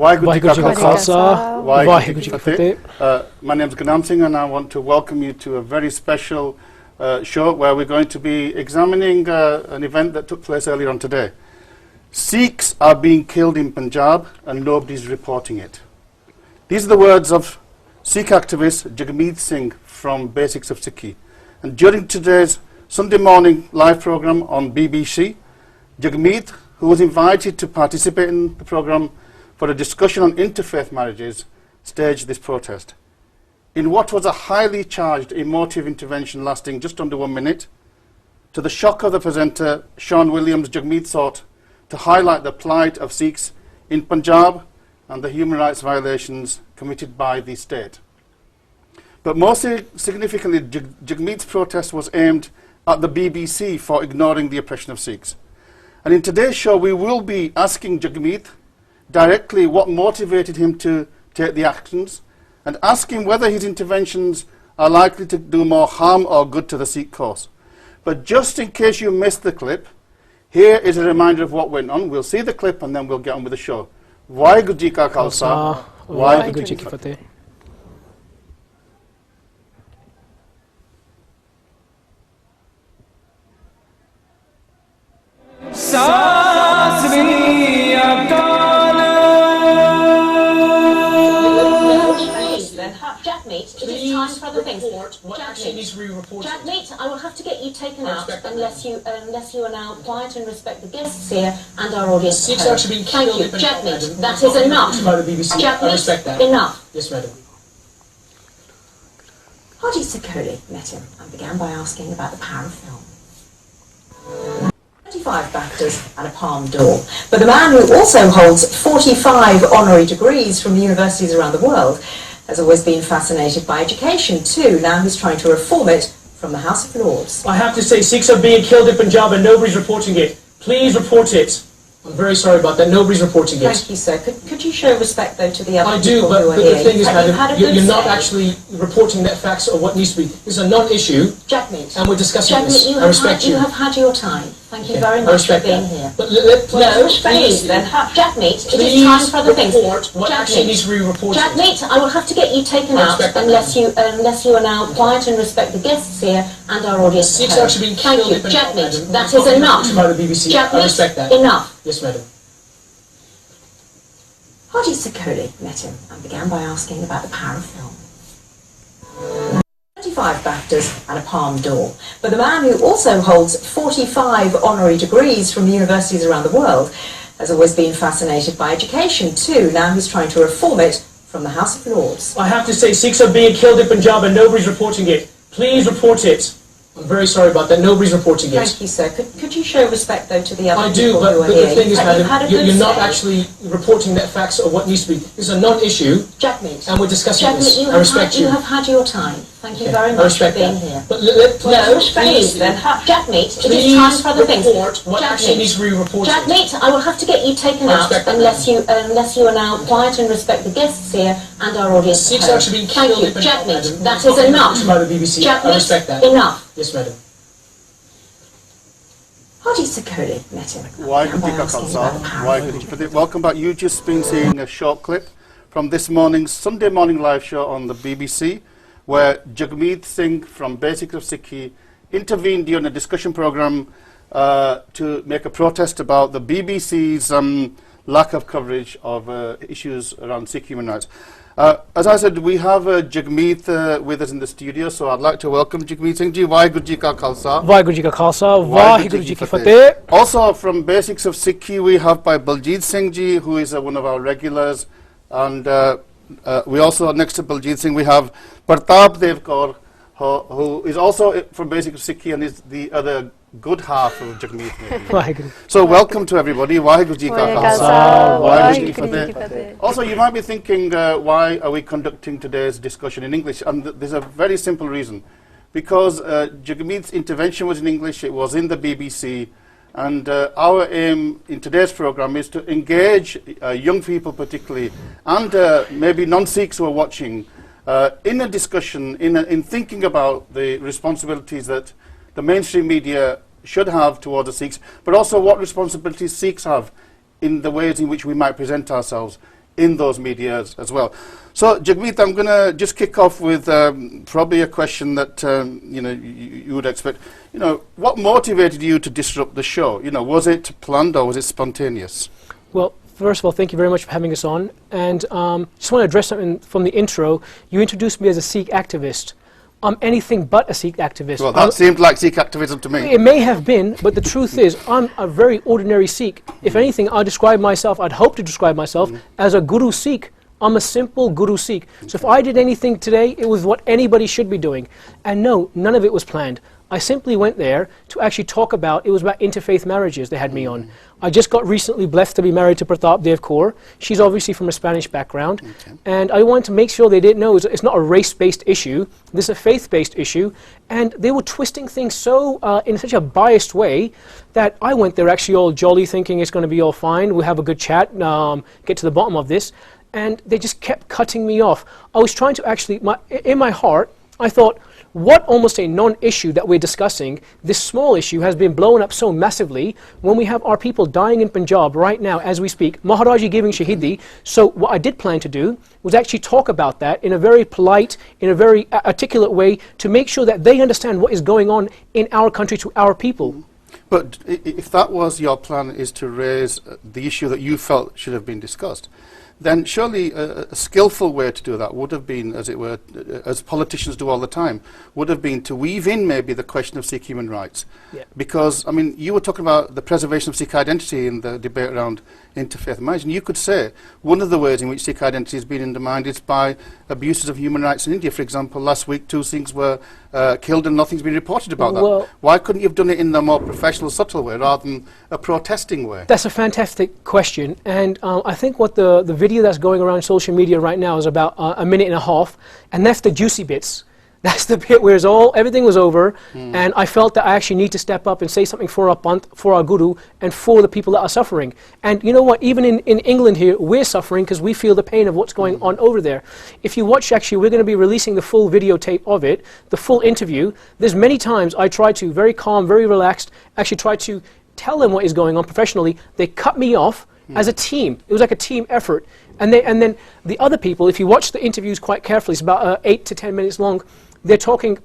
Waheguru Ji Ka Khalsa, Waheguru Ji Ki Fateh. My name is Gurnaam Singh and I want to welcome you to a very special show where we're going to be examining an event that took place earlier on today. Sikhs are being killed in Punjab and nobody's reporting it. These are the words of Sikh activist Jagmeet Singh from Basics of Sikhi. And during today's Sunday morning live program on BBC, Jagmeet, who was invited to participate in the program for a discussion on interfaith marriages, staged this protest. In what was a highly charged emotive intervention lasting just under 1 minute, to the shock of the presenter, Sean Williams, Jagmeet sought to highlight the plight of Sikhs in Punjab and the human rights violations committed by the state. But most significantly, Jagmeet's protest was aimed at the BBC for ignoring the oppression of Sikhs. And in today's show, we will be asking Jagmeet directly what motivated him to take the actions and ask him whether his interventions are likely to do more harm or good to the Sikh cause. But just in case you missed the clip, here is a reminder of what went on. We'll see the clip and then we'll get on with the show. Waheguru Ji Ka Khalsa, Waheguru Ji Ki Fateh. Jagmeet, it is time for other things. Jagmeet, I will have to get you taken out unless you are now quiet and respect the guests here and our audience. Sikhs are actually being killed. Thank you, Jagmeet. That is enough. By the BBC. Jagmeet, I respect that. Enough. Yes, madam. Haji Sakoli met him and began by asking about the power of film. 25 BAFTAs and a Palme d'Or. But the man who also holds 45 honorary degrees from universities around the world has always been fascinated by education too. Now he's trying to reform it from the House of Lords. I have to say, Sikhs are being killed in Punjab and nobody's reporting it. Please report it. I'm very sorry about that. Nobody's reporting it. Thank you, sir. Could you show respect, though, to the other I do, people but who are the here? thing is, madam, you're not say. actually reporting that facts or what needs to be. This is a non-issue, Jagmeet, and we're discussing Jagmeet, this. I respect you. You have had your time. Thank you Okay, very I much for respect being that. here. But Please, then. Jagmeet, it is time for other things. Report what actually needs to be reported. Jagmeet, I will have to get you taken I out respect that. unless you are now quiet and respect the guests here and our audience. Sikhs at are home. actually being Thank killed you, in Punjab, Jagmeet. madam. That is enough. By the BBC. I Jagmeet, respect that. enough. Yes, madam. Haji Sakoli met him and began by asking about the power of film. 25 BAFTAs and a Palme d'Or. But the man who also holds 45 honorary degrees from universities around the world has always been fascinated by education too. Now he's trying to reform it from the House of Lords. I have to say, Sikhs are being killed in Punjab and nobody's reporting it. Please report it. I'm very sorry about that. Nobody's reporting it. Thank you, sir. Could you show respect, though, to the other I do, people but who are the here? thing is, madam, you're not say. actually reporting that facts or what needs to be. This is a non-issue, Jagmeet, and we're discussing this. Jagmeet, I respect you. You have had your time. Thank you Okay, very I much for respect being that. here. But Please, then. Jagmeet, it is please time for other things. report what actually needs to be reported. Jagmeet, I will have to get you taken I out respect that. unless you are now quiet and respect the guests here and our audience. Sikhs at are home. actually being Thank killed you, in Punjab, Jagmeet. madam. That is enough. By the BBC. I Jagmeet, respect that. enough. Yes, madam. Haji Sakoli met him. Waheguru Ji Ka Khalsa, Waheguru Ji Ki Fateh. Welcome back. You've just been seeing a short clip from this morning's Sunday morning live show on the BBC, where Jagmeet Singh from Basics of Sikhi intervened during a discussion program to make a protest about the BBC's lack of coverage of issues around Sikh human rights. As I said, we have Jagmeet with us in the studio, so I'd like to welcome Jagmeet Singh ji. Waheguru Ji Ka Khalsa, Waheguru Ji Ka Khalsa, Waheguru Ji Ki Fateh. Also from Basics of Sikhi, we have Bhai Baljeet Singh ji, who is one of our regulars, and we also, next to Baljeet Singh, we have Pratap Dev Kaur, who is also from Basics of Sikhi and is the other good half of Jagmeet. So welcome to everybody. Waheguru Ji Ka Khalsa, Waheguru Ji Ki Fateh. Also, you might be thinking, why are we conducting today's discussion in English? And there's a very simple reason. Because Jagmeet's intervention was in English, it was in the BBC, and our aim in today's program is to engage young people particularly, and maybe non-Sikhs who are watching, in a discussion, in thinking about the responsibilities that the mainstream media should have towards the Sikhs, but also what responsibilities Sikhs have in the ways in which we might present ourselves in those media as well. So, Jagmeet, I'm going to just kick off with probably a question that you would expect. What motivated you to disrupt the show? Was it planned or was it spontaneous? Well, first of all, thank you very much for having us on. And just want to address something from the intro. You introduced me as a Sikh activist. I'm anything but a Sikh activist. Well, that seemed like Sikh activism to me. It may have been, but the truth is, I'm a very ordinary Sikh. If anything, I'd hope to describe myself as a Guru Sikh. I'm a simple Guru Sikh. So if I did anything today, it was what anybody should be doing. And no, none of it was planned. I simply went there to actually talk about, it was about interfaith marriages they had me on. I just got recently blessed to be married to Pratap Dev Kaur. She's obviously from a Spanish background. And I wanted to make sure they didn't know it's not a race-based issue. This is a faith-based issue. And they were twisting things so in such a biased way that I went there actually all jolly, thinking it's going to be all fine. We'll have a good chat, get to the bottom of this. And they just kept cutting me off. I was trying to actually, in my heart, I thought, what almost a non-issue that we're discussing, this small issue has been blown up so massively when we have our people dying in Punjab right now as we speak, Maharaji giving Shahidi. So what I did plan to do was actually talk about that in a very polite, in a very articulate way to make sure that they understand what is going on in our country to our people. But if that was your plan, is to raise the issue that you felt should have been discussed, then surely a skillful way to do that would have been, as it were, as politicians do all the time, would have been to weave in maybe the question of Sikh human rights. Yeah. Because, I mean, you were talking about the preservation of Sikh identity in the debate around interfaith marriage, and you could say one of the ways in which Sikh identity has been undermined is by abuses of human rights in India. For example, last week 2 Singhs were killed and nothing's been reported about that. Why couldn't you have done it in a more professional, subtle way rather than a protesting way? That's a fantastic question, and I think what the video that's going around social media right now is about a minute and a half, and that's the juicy bits. That's the bit where everything was over, and I felt that I actually need to step up and say something for our Panth, for our Guru, and for the people that are suffering. And you know what, even in England here, we're suffering because we feel the pain of what's going on over there. If you watch, actually, we're going to be releasing the full videotape of it, the full interview. There's many times I try to, very calm, very relaxed, actually try to tell them what is going on professionally. They cut me off as a team. It was like a team effort. And then the other people, if you watch the interviews quite carefully, it's about 8 to 10 minutes long, they're talking,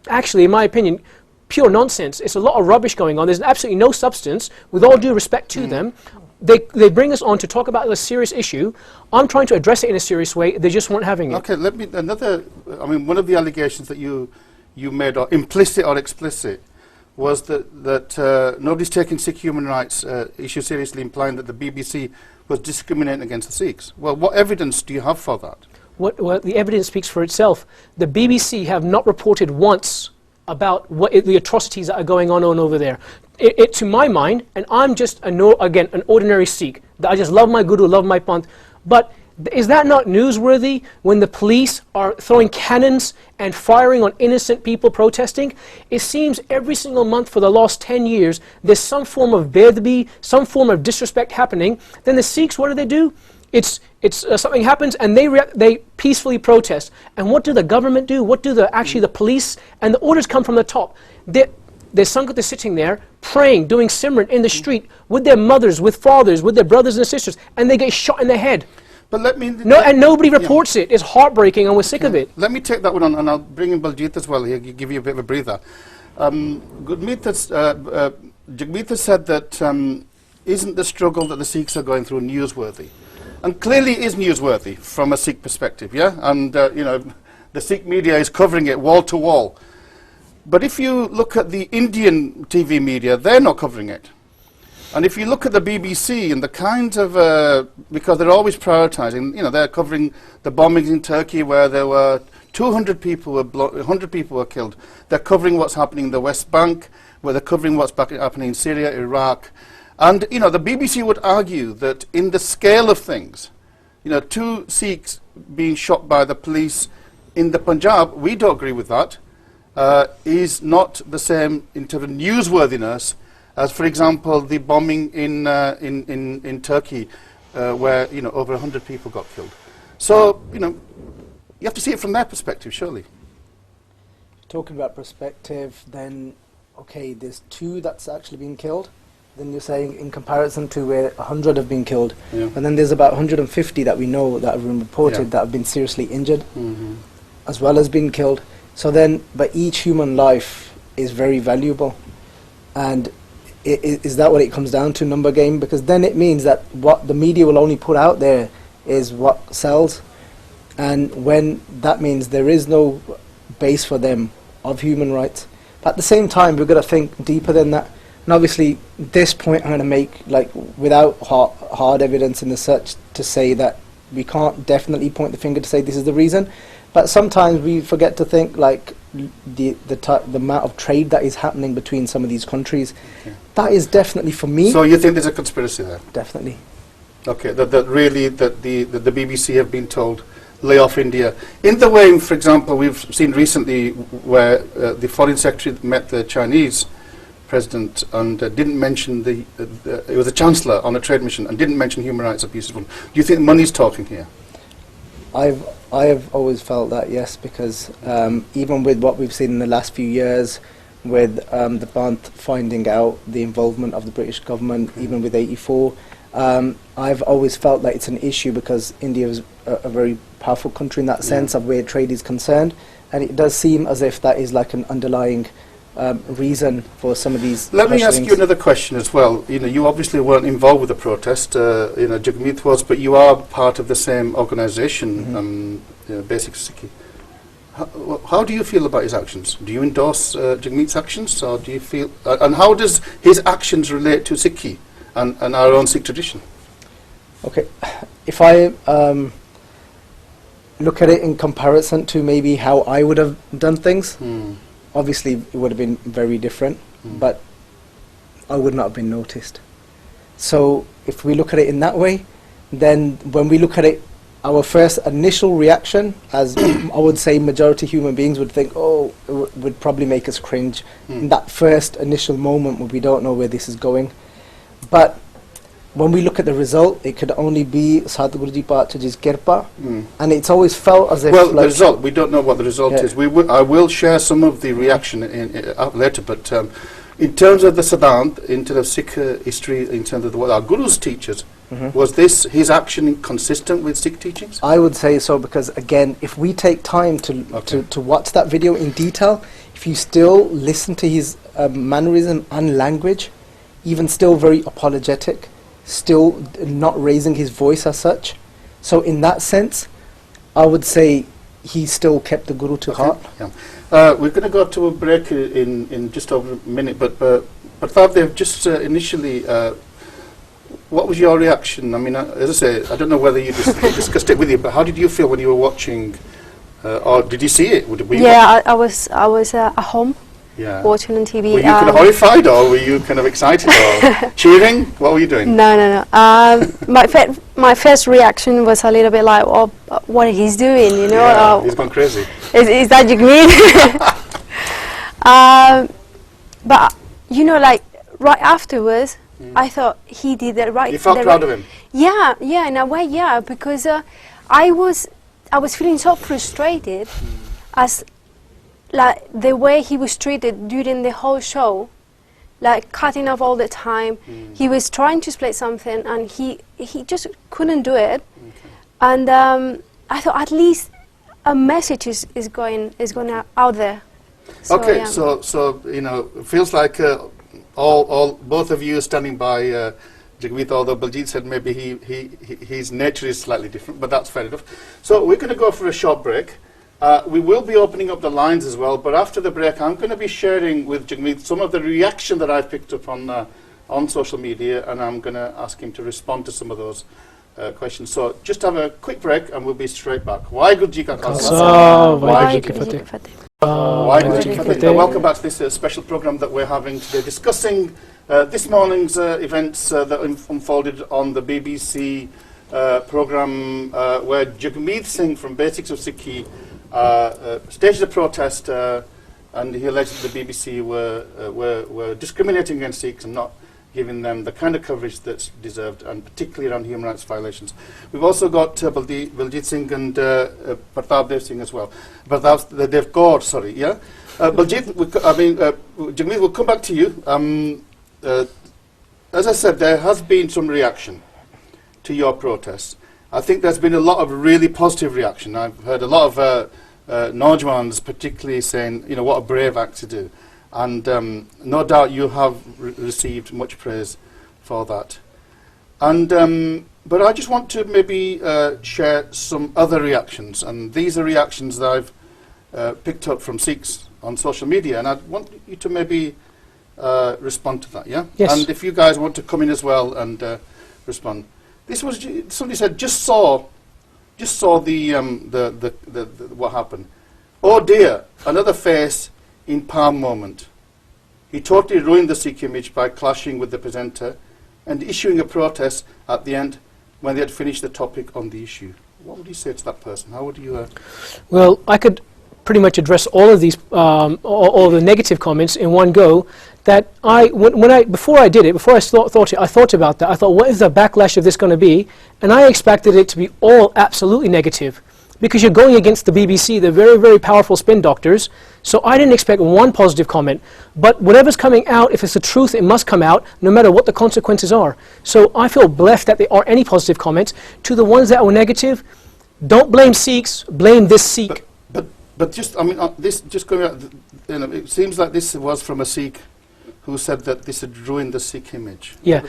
actually, in my opinion, pure nonsense. It's a lot of rubbish going on. There's absolutely no substance, with all due respect to them. They bring us on to talk about a serious issue. I'm trying to address it in a serious way. They just weren't having it. Okay, one of the allegations that you made, or implicit or explicit, was that nobody's taking Sikh human rights issue seriously, implying that the BBC was discriminating against the Sikhs. Well, what evidence do you have for that? Well, the evidence speaks for itself. The BBC have not reported once about the atrocities that are going on over there. To my mind, and I'm just, again, an ordinary Sikh, that I just love my Guru, love my Panth, but is that not newsworthy when the police are throwing cannons and firing on innocent people protesting? It seems every single month for the last 10 years, there's some form of bedbi, some form of disrespect happening. Then the Sikhs, what do? It's something happens and they peacefully protest. And what do the government do? What do the police? And the orders come from the top. Their Sangat is sitting there praying, doing Simran in the street with their mothers, with fathers, with their brothers and sisters, and they get shot in the head. But and nobody reports it. It's heartbreaking, and we're sick of it. Let me take that one on, and I'll bring in Baljit as well here, give you a bit of a breather. Jagmeet has said that isn't the struggle that the Sikhs are going through newsworthy? And clearly it is newsworthy from a Sikh perspective, yeah? And, the Sikh media is covering it wall to wall. But if you look at the Indian TV media, they're not covering it. And if you look at the BBC and the kinds of, because they're always prioritising, they're covering the bombings in Turkey where there were 100 people were killed. They're covering what's happening in the West Bank, where they're covering what's happening in Syria, Iraq. And, the BBC would argue that in the scale of things, 2 Sikhs being shot by the police in the Punjab, we don't agree with that, is not the same in terms of newsworthiness as, for example, the bombing in Turkey, where over 100 people got killed. So you have to see it from their perspective, surely. Talking about perspective, then okay, there's 2 that's actually been killed. then you're saying in comparison to where 100 have been killed, Yeah. and then there's about 150 that we know that have been reported Yeah. that have been seriously injured, Mhm. as well as being killed. So then, but each human life is very valuable, and is that what it comes down to, number game? Because then it means that what the media will only put out there is what sells, and when that means there is no base for them of human rights. But at the same time, we've got to think deeper than that. And obviously, this point I'm going to make, like, without hard evidence in the such to say that we can't definitely point the finger to say this is the reason. But sometimes we forget to think, like, the amount of trade that is happening between some of these countries. Okay. That is definitely, for me, So you think there's a conspiracy there? definitely. Okay, that really that the BBC have been told lay off India in the way, for example, we've seen recently where the foreign secretary met the Chinese president and didn't mention it was a chancellor on a trade mission and didn't mention human rights abuses. Do you think money's talking here? I have always felt that, yes, because even with what we've seen in the last few years, with the Bant finding out the involvement of the British government, even with 84, I've always felt that it's an issue because India is a very powerful country in that sense of where trade is concerned, and it does seem as if that is like an underlying reason for some of these. Let me ask questionings. you another question as well. You know, you obviously weren't involved with the protest. You know, Jagmeet was, but you are part of the same organisation, Basic Sikhi. How do you feel about his actions? Do you endorse Jagmeet's actions, or do you feel? And how does his actions relate to Sikhi and our own Sikh tradition? Okay, if I look at it in comparison to maybe how I would have done things, obviously it would have been very different, but I would not have been noticed. So if we look at it in that way, then when we look at it, our first initial reaction, as I would say majority human beings would think, oh, it would probably make us cringe. In that first initial moment when we don't know where this is going. But when we look at the result, it could only be Sadhguru Ji Paatshah's kirpa, and it's always felt as if... Well, like the result, we don't know what the result is. I will share some of the reaction later, but in terms of the Siddhant, in terms of Sikh history, in terms of what our Gurus teachers, was his action consistent with Sikh teachings? I would say so, because again, if we take time to watch that video in detail, if you still listen to his mannerism and language, even still very apologetic, still not raising his voice as such. So in that sense, I would say he still kept the Guru to heart. Yeah. We're going to go to a break in just over a minute, but Pratap, just initially, what was your reaction? I mean, as I say, I don't know whether you discussed it with you, but how did you feel when you were watching, or did you see it? I was at home. Yeah. Watching on TV. Were you kind of horrified, or were you kind of excited, or cheering? What were you doing? No. My first reaction was a little bit like, oh, what he's doing, you know? Yeah, he's gone crazy. Is that Jagmeet? But you know, like right afterwards, I thought he did the right. You felt proud of him? Yeah, in a way, yeah, because I was feeling so frustrated as. Like the way he was treated during the whole show, like cutting off all the time. He was trying to explain something and he just couldn't do it. And I thought at least a message is going out there. So, okay, yeah. so you know, it feels like all both of you are standing by Jagmeet, although Baljit said maybe his nature is slightly different, but that's fair enough. So we're going to go for a short break. We will be opening up the lines as well, but after the break I'm going to be sharing with Jagmeet some of the reaction that I've picked up on social media, and I'm going to ask him to respond to some of those questions. So just have a quick break and we'll be straight back. Waheguru Ji Ka Khalsa. Welcome back to this special program that we're having today, discussing this morning's events that unfolded on the BBC program where Jagmeet Singh from Basics of Sikhi staged a protest, and he alleged that the BBC were discriminating against Sikhs and not giving them the kind of coverage that's deserved, and particularly around human rights violations. We've also got Baljit Singh and Pratap Dev Singh as well. Dev Kaur, sorry, yeah? Baljit, Jagmeet, we'll come back to you. as I said, there has been some reaction to your protests. I think there's been a lot of really positive reaction. I've heard a lot of Najwans particularly saying, you know, what a brave act to do. And no doubt you have received much praise for that. And but I just want to maybe share some other reactions. And these are reactions that I've picked up from Sikhs on social media. And I want you to maybe respond to that, yeah? Yes. And if you guys want to come in as well and respond. This was, somebody said, just saw the what happened. Oh dear, another face in palm moment. He totally ruined the Sikh image by clashing with the presenter and issuing a protest at the end when they had finished the topic on the issue. What would you say to that person? How would you... Well, I could pretty much address all of these, all the negative comments in one go. That before I did it, before I thought about that. I thought, what is the backlash of this going to be? And I expected it to be all absolutely negative, because you're going against the BBC, the very, very powerful spin doctors. So I didn't expect one positive comment. But whatever's coming out, if it's the truth, it must come out, no matter what the consequences are. So I feel blessed that there are any positive comments. To the ones that were negative, don't blame Sikhs, blame this Sikh. But just, I mean, this just going out, you know, it seems like this was from a Sikh who said that this had ruined the Sikh image. Yeah.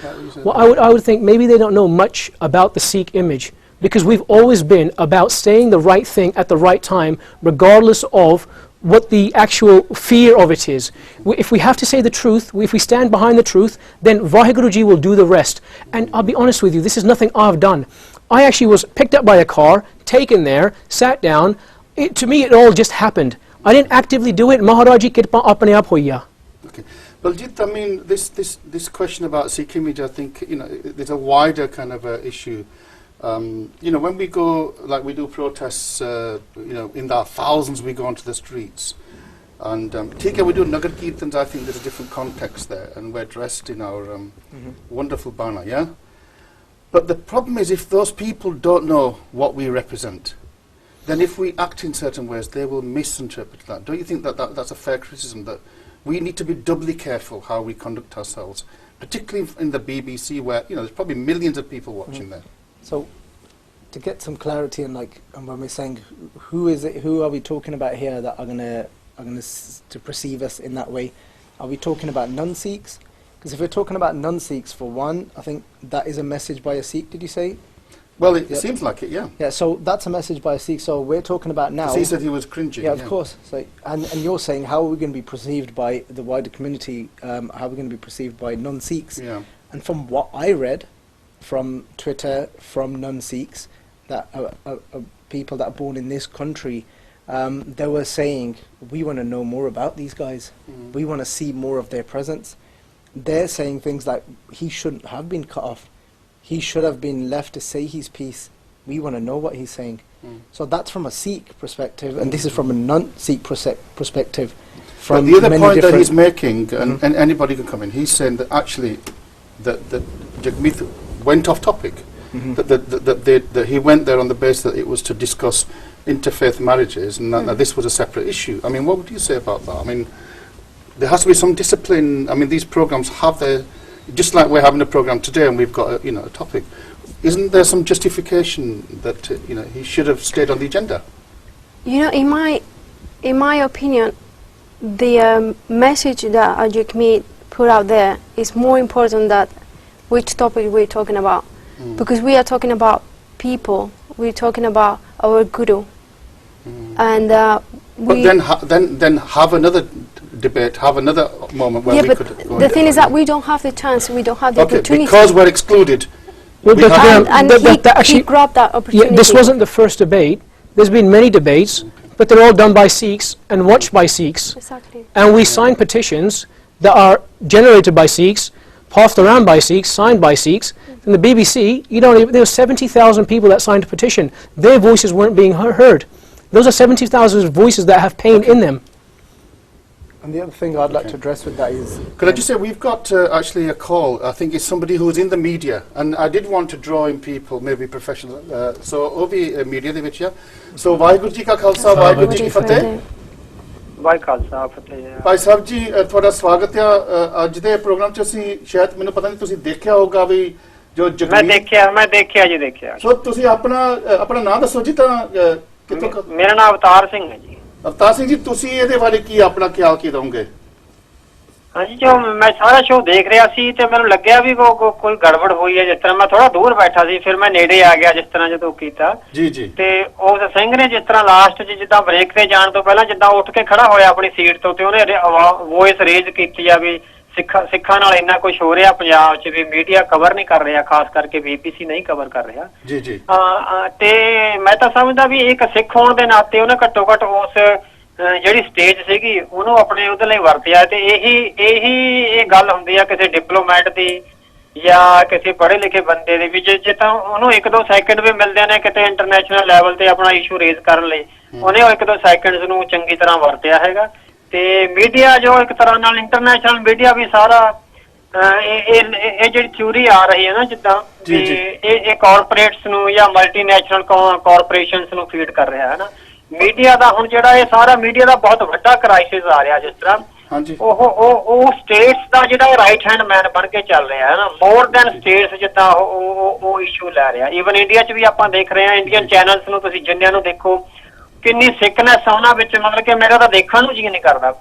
Well, I would think maybe they don't know much about the Sikh image, because we've always been about saying the right thing at the right time, regardless of what the actual fear of it is. If we have to say the truth, if we stand behind the truth, then Vaheguruji will do the rest. And I'll be honest with you, this is nothing I've done. I actually was picked up by a car, taken there, sat down. To me, it all just happened. I didn't actively do it. Maharaji kirpa apne aap hoiya. Okay. Well, Jit, I mean, this question about Sikh image, I think, you know, there's a wider kind of issue. You know, when we go, like we do protests, you know, in the thousands we go onto the streets. And we do Nagar Kirtans, I think there's a different context there. And we're dressed in our wonderful bana, yeah? But the problem is, if those people don't know what we represent, then if we act in certain ways, they will misinterpret that. Don't you think that, that's a fair criticism, that we need to be doubly careful how we conduct ourselves, particularly in the BBC, where, you know, there's probably millions of people watching there. So, to get some clarity and when we're saying who is it, who are we talking about here that are gonna to perceive us in that way? Are we talking about non-Sikhs? Because if we're talking about non-Sikhs, for one, I think that is a message by a Sikh. Did you say? Well, it seems like it, yeah. Yeah, so that's a message by a Sikh. So we're talking about now. He said he was cringing. Yeah, of course. So, and you're saying, how are we going to be perceived by the wider community? How are we going to be perceived by non-Sikhs? Yeah. And from what I read from Twitter, from non-Sikhs, that people that are born in this country, they were saying, we want to know more about these guys. We want to see more of their presence. They're saying things like, he shouldn't have been cut off. He should have been left to say his piece. We want to know what he's saying. So that's from a Sikh perspective, and this is from a non-Sikh perspective. From the other point that he's making, and anybody can come in, he's saying that actually that Jagmeet went off topic. That he went there on the basis that it was to discuss interfaith marriages, and that this was a separate issue. I mean, what would you say about that? I mean, there has to be some discipline. I mean, these programs have their... Just like we're having a program today and we've got a topic, isn't there some justification that he should have stayed on the agenda? You know, in my opinion, the message that Jagmeet put out there is more important than which topic we're talking about, because we are talking about people. We're talking about our guru, and but then have another debate, have another moment where we could go. The thing is that we don't have the chance, we don't have the opportunity. Because we're excluded. Well, he grabbed that opportunity. Yeah, this wasn't the first debate. There's been many debates, but they're all done by Sikhs and watched by Sikhs. Exactly. And we sign petitions that are generated by Sikhs, passed around by Sikhs, signed by Sikhs. In the BBC, there were 70,000 people that signed a petition. Their voices weren't being heard. Those are 70,000 voices that have pain in them. And the other thing I'd like to address with that is... Could I just say, we've got actually a call. I think it's somebody who's in the media. And I did want to draw in people, maybe professional. So, Ovi media, the which, yeah. So, Vaheguru Ji Ka Khalsa, Vaheguru Ji Ki Fateh. ਵਾਹਿ Khalsa ਫਤਿਹ। ਭਾਈ ਸਾਹਿਬ ਜੀ ਤੁਹਾਡਾ ਸਵਾਗਤ ਆ ਅੱਜ ਦੇ programme 'ਚ। ਅਸੀਂ ਸ਼ਾਇਦ ਮੈਨੂੰ ਪਤਾ ਨਹੀਂ ਤੁਸੀਂ ਦੇਖਿਆ ਹੋਊਗਾ ਵੀ ਜੋ ਜਗਮੀਤ ਮੈਂ ਦੇਖਿਆ ਜੀ ਦੇਖਿਆ। ਸੋ ਤੁਸੀਂ ਆਪਣਾ ਨਾਮ ਦੱਸੋ ਜੀ। ਤਾਂ ਕਿੱਥੋਂ? ਮੇਰਾ ਨਾਮ ਅਵਤਾਰ ਸਿੰਘ ਹੈ ਜੀ। ਅਵਤਾਰ ਸਿੰਘ ਜੀ, ਤੁਸੀਂ ਇਹਦੇ ਬਾਰੇ ਕੀ ਆਪਣਾ ਖਿਆਲ ਕੀ ਦਓਗੇ? ਹਾਂਜੀ, ਜੋ ਮੈਂ ਸਾਰਾ ਸ਼ੋਅ ਦੇਖ ਰਿਹਾ ਸੀ ਤੇ ਮੈਨੂੰ ਲੱਗਿਆ ਵੀ ਕੋਈ ਗੜਬੜ ਹੋਈ ਹੈ। ਜਿਸ ਤਰ੍ਹਾਂ ਮੈਂ ਥੋੜਾ ਦੂਰ ਬੈਠਾ ਸੀ, ਫਿਰ ਮੈਂ ਨੇੜੇ ਆ ਗਿਆ ਜਿਸ ਤਰ੍ਹਾਂ ਜਦੋਂ ਕੀਤਾ ਜੀ ਜੀ, ਤੇ ਉਸ ਸਿੰਘ ਨੇ ਜਿਸ ਤਰ੍ਹਾਂ ਲਾਸਟ 'ਚ ਜਿੱਦਾਂ ਬ੍ਰੇਕ ਤੇ ਜਾਣ ਤੋਂ ਪਹਿਲਾਂ ਜਿੱਦਾਂ ਉੱਠ ਕੇ ਖੜਾ ਹੋਇਆ ਆਪਣੀ ਸੀਟ ਤੋਂ ਤੇ ਉਹਨੇ ਵੋਇਸ ਰੇਜ਼ ਕੀਤੀ ਆ ਵੀ ਸਿੱਖਾਂ ਨਾਲ ਇੰਨਾ ਕੁਝ ਹੋ ਰਿਹਾ ਪੰਜਾਬ 'ਚ ਵੀ ਮੀਡੀਆ ਕਵਰ ਨਹੀਂ ਕਰ ਰਿਹਾ, ਖਾਸ ਕਰਕੇ BBC ਨਹੀਂ ਕਵਰ ਕਰ ਰਿਹਾ। ਜੀ ਜੀ, ਤੇ ਮੈਂ ਤਾਂ ਸਮਝਦਾ ਵੀ ਇੱਕ ਸਿੱਖ ਹੋਣ ਦੇ ਨਾਤੇ ਉਹਨੇ ਘੱਟੋ ਘੱਟ ਉਸ ਜਿਹੜੀ ਸਟੇਜ ਸੀਗੀ ਉਹਨੂੰ ਆਪਣੇ ਉਹਦੇ ਲਈ ਵਰਤਿਆ। ਤੇ ਇਹ ਗੱਲ ਹੁੰਦੀ ਆ ਕਿਸੇ ਡਿਪਲੋਮੈਟ ਦੀ ਜਾਂ ਕਿਸੇ ਪੜ੍ਹੇ ਲਿਖੇ ਬੰਦੇ ਦੇ ਵੀ, ਜੇ ਤਾਂ ਉਹਨੂੰ 1-2 ਸੈਕਿੰਡ ਵੀ ਮਿਲਦੇ ਨੇ ਕਿਤੇ ਇੰਟਰਨੈਸ਼ਨਲ ਲੈਵਲ ਤੇ ਆਪਣਾ ਇਸ਼ੂ ਰੇਜ਼ ਕਰਨ ਲਈ, ਉਹਨੇ ਉਹ 1-2 ਸੈਕਿੰਡਸ ਨੂੰ ਚੰਗੀ ਤਰ੍ਹਾਂ ਵਰਤਿਆ ਹੈਗਾ। ਤੇ ਮੀਡੀਆ ਜੋ ਇੱਕ ਤਰ੍ਹਾਂ ਨਾਲ ਇੰਟਰਨੈਸ਼ਨਲ ਮੀਡੀਆ ਵੀ ਸਾਰਾ ਇਹ ਜਿਹੜੀ ਥਿਊਰੀ ਆ ਰਹੀ ਹੈ ਨਾ ਜਿੱਦਾਂ ਇਹ ਕਾਰਪੋਰੇਟਸ ਨੂੰ ਜਾਂ ਮਲਟੀਨੈਸ਼ਨਲ ਕਾਰਪੋਰੇਸ਼ਨਸ ਨੂੰ ਫੀਡ ਕਰ ਰਿਹਾ ਹੈ ਨਾ ਮੀਡੀਆ ਦਾ। ਹੁਣ ਜਿਹੜਾ ਇਹ ਸਾਰਾ ਮੀਡੀਆ ਦਾ ਬਹੁਤ ਵੱਡਾ ਕ੍ਰਾਈਸਿਸ ਆ ਰਿਹਾ, ਜਿਸ ਤਰ੍ਹਾਂ ਉਹ ਸਟੇਟਸ ਦਾ ਜਿਹੜਾ ਰਾਈਟ ਹੈਂਡ ਮੈਨ ਬਣ ਕੇ ਚੱਲ ਰਿਹਾ ਹੈ ਨਾ, ਮੋਰ ਦੈਨ ਸਟੇਟਸ ਜਿੱਦਾਂ ਉਹ ਇਸ਼ੂ ਲੈ ਰਿਹਾ। ਈਵਨ ਇੰਡੀਆ 'ਚ ਵੀ ਆਪਾਂ ਦੇਖ ਰਹੇ ਹਾਂ, ਇੰਡੀਅਨ ਚੈਨਲਸ ਨੂੰ ਤੁਸੀਂ ਜਿੰਨਿਆਂ ਨੂੰ ਦੇਖੋ ਕਿੰਨੀ ਸਿਕਨੈਸ ਆ ਉਹਨਾਂ ਵਿੱਚ, ਮਤਲਬ ਕਿ ਮੇਰਾ ਤਾਂ ਦੇਖਣ ਨੂੰ ਜੀ ਨਹੀਂ ਕਰਦਾ,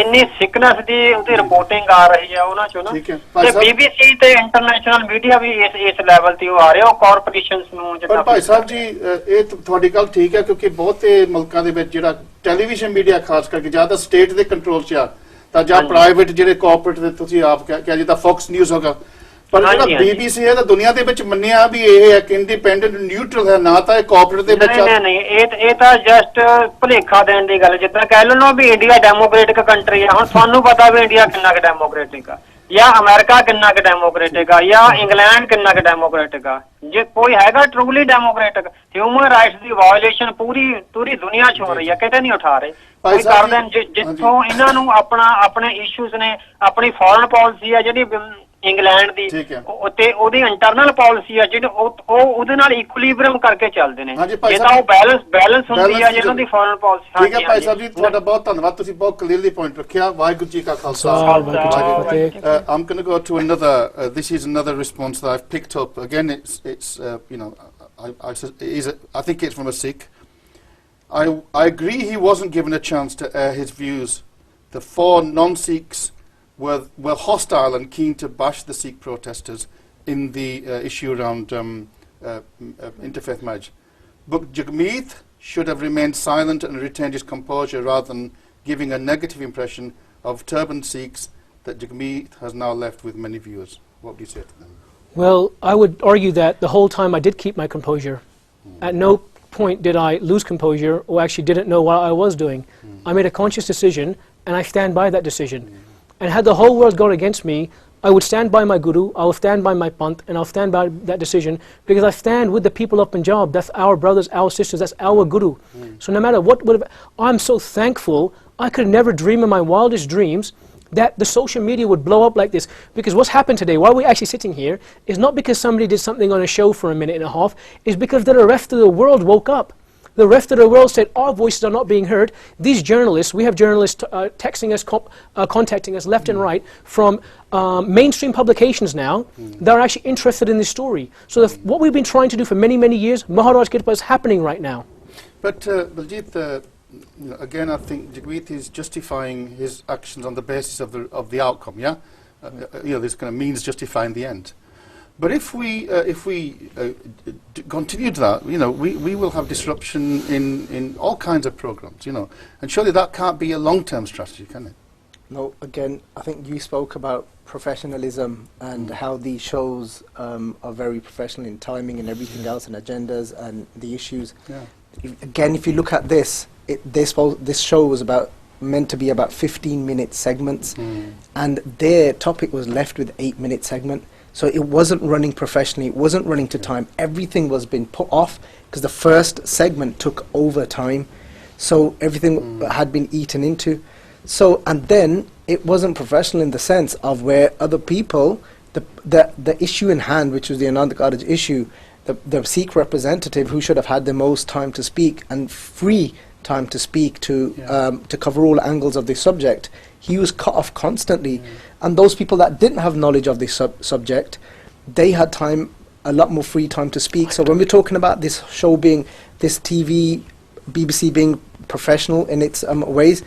ਇੰਨੀ ਸਿਕਨੈਸ ਦੀ ਉਹਦੀ ਰਿਪੋਰਟਿੰਗ ਆ ਰਹੀ ਹੈ ਉਹਨਾਂ 'ਚੋਂ ਨਾ। ਤੇ BBC ਤੇ ਇੰਟਰਨੈਸ਼ਨਲ ਮੀਡੀਆ ਵੀ ਇਸ ਲੈਵਲ ਤੇ ਉਹ ਆ ਰਿਹਾ, ਉਹ ਕਾਰਪੋਰੇਸ਼ਨਸ ਨੂੰ ਜਿੱਦਾਂ। ਭਾਈ ਸਾਹਿਬ ਜੀ ਇਹ ਤੁਹਾਡੀ ਗੱਲ ਠੀਕ ਹੈ, ਕਿਉਂਕਿ ਬਹੁਤੇ ਮੁਲਕਾਂ ਦੇ ਵਿੱਚ ਜਿਹੜਾ ਟੈਲੀਵਿਜ਼ਨ ਮੀਡੀਆ ਖਾਸ ਕਰਕੇ ਜ਼ਿਆਦਾ ਸਟੇਟ ਦੇ ਕੰਟਰੋਲ 'ਚ ਆ, ਤਾਂ ਜਾਂ ਪ੍ਰਾਈਵੇਟ ਜਿਹੜੇ ਕਾਰਪੋਰੇਟ ਦੇ ਤੁਸੀਂ ਆਪ ਕਿਹਾ ਜਿੱਦਾਂ ਫੌਕਸ ਨਿਊਜ਼ ਹੋਗਾ, ਪਰ ਜਿਹੜਾ BBC ਹੈ ਤਾਂ ਦੁਨੀਆ ਦੇ ਵਿੱਚ ਮੰਨਿਆ ਵੀ ਇਹ ਇੱਕ ਇੰਡੀਪੈਂਡੈਂਟ ਨਿਊਟਰਲ ਹੈ, ਨਾ ਤਾਂ ਇਹ ਕਾਰਪੋਰੇਟ ਦੇ ਵਿੱਚ। ਨਹੀਂ, ਇਹ ਤਾਂ ਜਸਟ ਭੁਲੇਖਾ ਦੇਣ ਦੀ ਗੱਲ। ਜਿੱਦਾਂ ਕਹਿ ਲਓ ਵੀ ਇੰਡੀਆ ਡੈਮੋਕ੍ਰੇਟਿਕ ਕੰਟਰੀ ਆ, ਹੁਣ ਤੁਹਾਨੂੰ ਪਤਾ ਵੀ ਇੰਡੀਆ ਕਿੰਨਾ ਕੁ ਡੈਮੋਕ੍ਰੇਟਿਕ ਆ, ਜਾਂ ਅਮਰੀਕਾ ਕਿੰਨਾ ਕੁ ਡੈਮੋਕ੍ਰੇਟਿਕ ਆ, ਜਾਂ ਇੰਗਲੈਂਡ ਕਿੰਨਾ ਕੁ ਡੈਮੋਕ੍ਰੇਟਿਕ ਆ। ਜੇ ਕੋਈ ਹੈਗਾ ਟਰੂਲੀ ਡੈਮੋਕ੍ਰੇਟਿਕ, ਹਿਊਮਨ ਰਾਈਟਸ ਦੀ ਵਾਇਓਲੇਸ਼ਨ ਪੂਰੀ ਦੁਨੀਆ 'ਚ ਹੋ ਰਹੀ ਆ, ਕਿਤੇ ਨਹੀਂ ਉਠਾ ਰਹੇ ਕੋਈ ਕਰ ਦੇਣ। ਜਿੱਥੋਂ ਇਹਨਾਂ ਨੂੰ ਆਪਣੇ ਇਸ਼ੂਜ਼ ਨੇ, ਆਪਣੀ ਫੋਰਨ ਪਾਲਿਸੀ ਆ ਜਿਹੜੀ ਇੰਗਲੈਂਡ ਦੀ, ਤੇ ਉਹਦੀ ਇੰਟਰਨਲ ਪਾਲਿਸੀ ਆ ਜਿਹੜੀ ਉਹਦੇ ਨਾਲ ਇਕੁਇਲਿਬ੍ਰੀਅਮ ਕਰਕੇ ਚੱਲਦੇ ਨੇ, ਜੇ ਤਾਂ ਉਹ ਬੈਲੈਂਸ ਹੁੰਦੀ ਆ ਜਿਹਨਾਂ ਦੀ ਫੋਰਨ ਪਾਲਿਸੀ। ਠੀਕ ਹੈ ਭਾਈ ਸਾਹਿਬ ਜੀ, ਤੁਹਾਡਾ ਬਹੁਤ ਧੰਨਵਾਦ, ਤੁਸੀਂ ਬਹੁਤ ਕਲੀਅਰਲੀ ਪੁਆਇੰਟ ਰੱਖਿਆ। ਵਾਹਿਗੁਰੂ ਜੀ ਕਾ Khalsa. I'm going to go to another this is another response that I've picked up again. It's you know, I think it's from a Sikh. I agree he wasn't given a chance to air his views. The 4 non-Sikhs were hostile and keen to bash the Sikh protesters in the issue around interfaith marriage. But Jagmeet should have remained silent and retained his composure rather than giving a negative impression of turbaned Sikhs that Jagmeet has now left with many viewers. What do you say to them? Well, I would argue that the whole time I did keep my composure. At no point did I lose composure or actually didn't know what I was doing. I made a conscious decision and I stand by that decision. And had the whole world gone against me, I would stand by my guru, I will stand by my pant, and I'll stand by that decision because I stand with the people of Punjab. That's our brothers, our sisters, that's our guru. So no matter what would have, I'm so thankful. I could never dream in my wildest dreams that the social media would blow up like this, because what's happened today, why we're actually sitting here, is not because somebody did something on a show for a minute and a half, is because the rest of the world woke up. The rest of the world said our voices are not being heard. These journalists, we have journalists texting us, contacting us left and right from mainstream publications now that are actually interested in this story. So what we've been trying to do for many, many years, Maharaj Kirpa, is happening right now. But Baljeet, again, I think Jagmeet is justifying his actions on the basis of the outcome, yeah? This kind of means justifying the end. But if we continue to that, we will have disruption in all kinds of programs, and surely that can't be a long-term strategy, can it? No, again, I think you spoke about professionalism and how these shows are very professional in timing and everything else, and agendas and the issues. Again, if you look at this show was meant to be about 15-minute segments, and their topic was left with 8-minute segment. So it wasn't running professionally, it wasn't running to time. Everything was being put off because the first segment took over time. So everything had been eaten into. So, and then it wasn't professional in the sense of where other people, the issue in hand, which was the Anand Karaj issue, the Sikh representative who should have had the most time to speak and free time to speak, to cover all angles of the subject. He was cut off constantly. And those people that didn't have knowledge of the subject, they had time, a lot more free time to speak. So when we're talking about this show being, this TV, BBC being professional in its ways,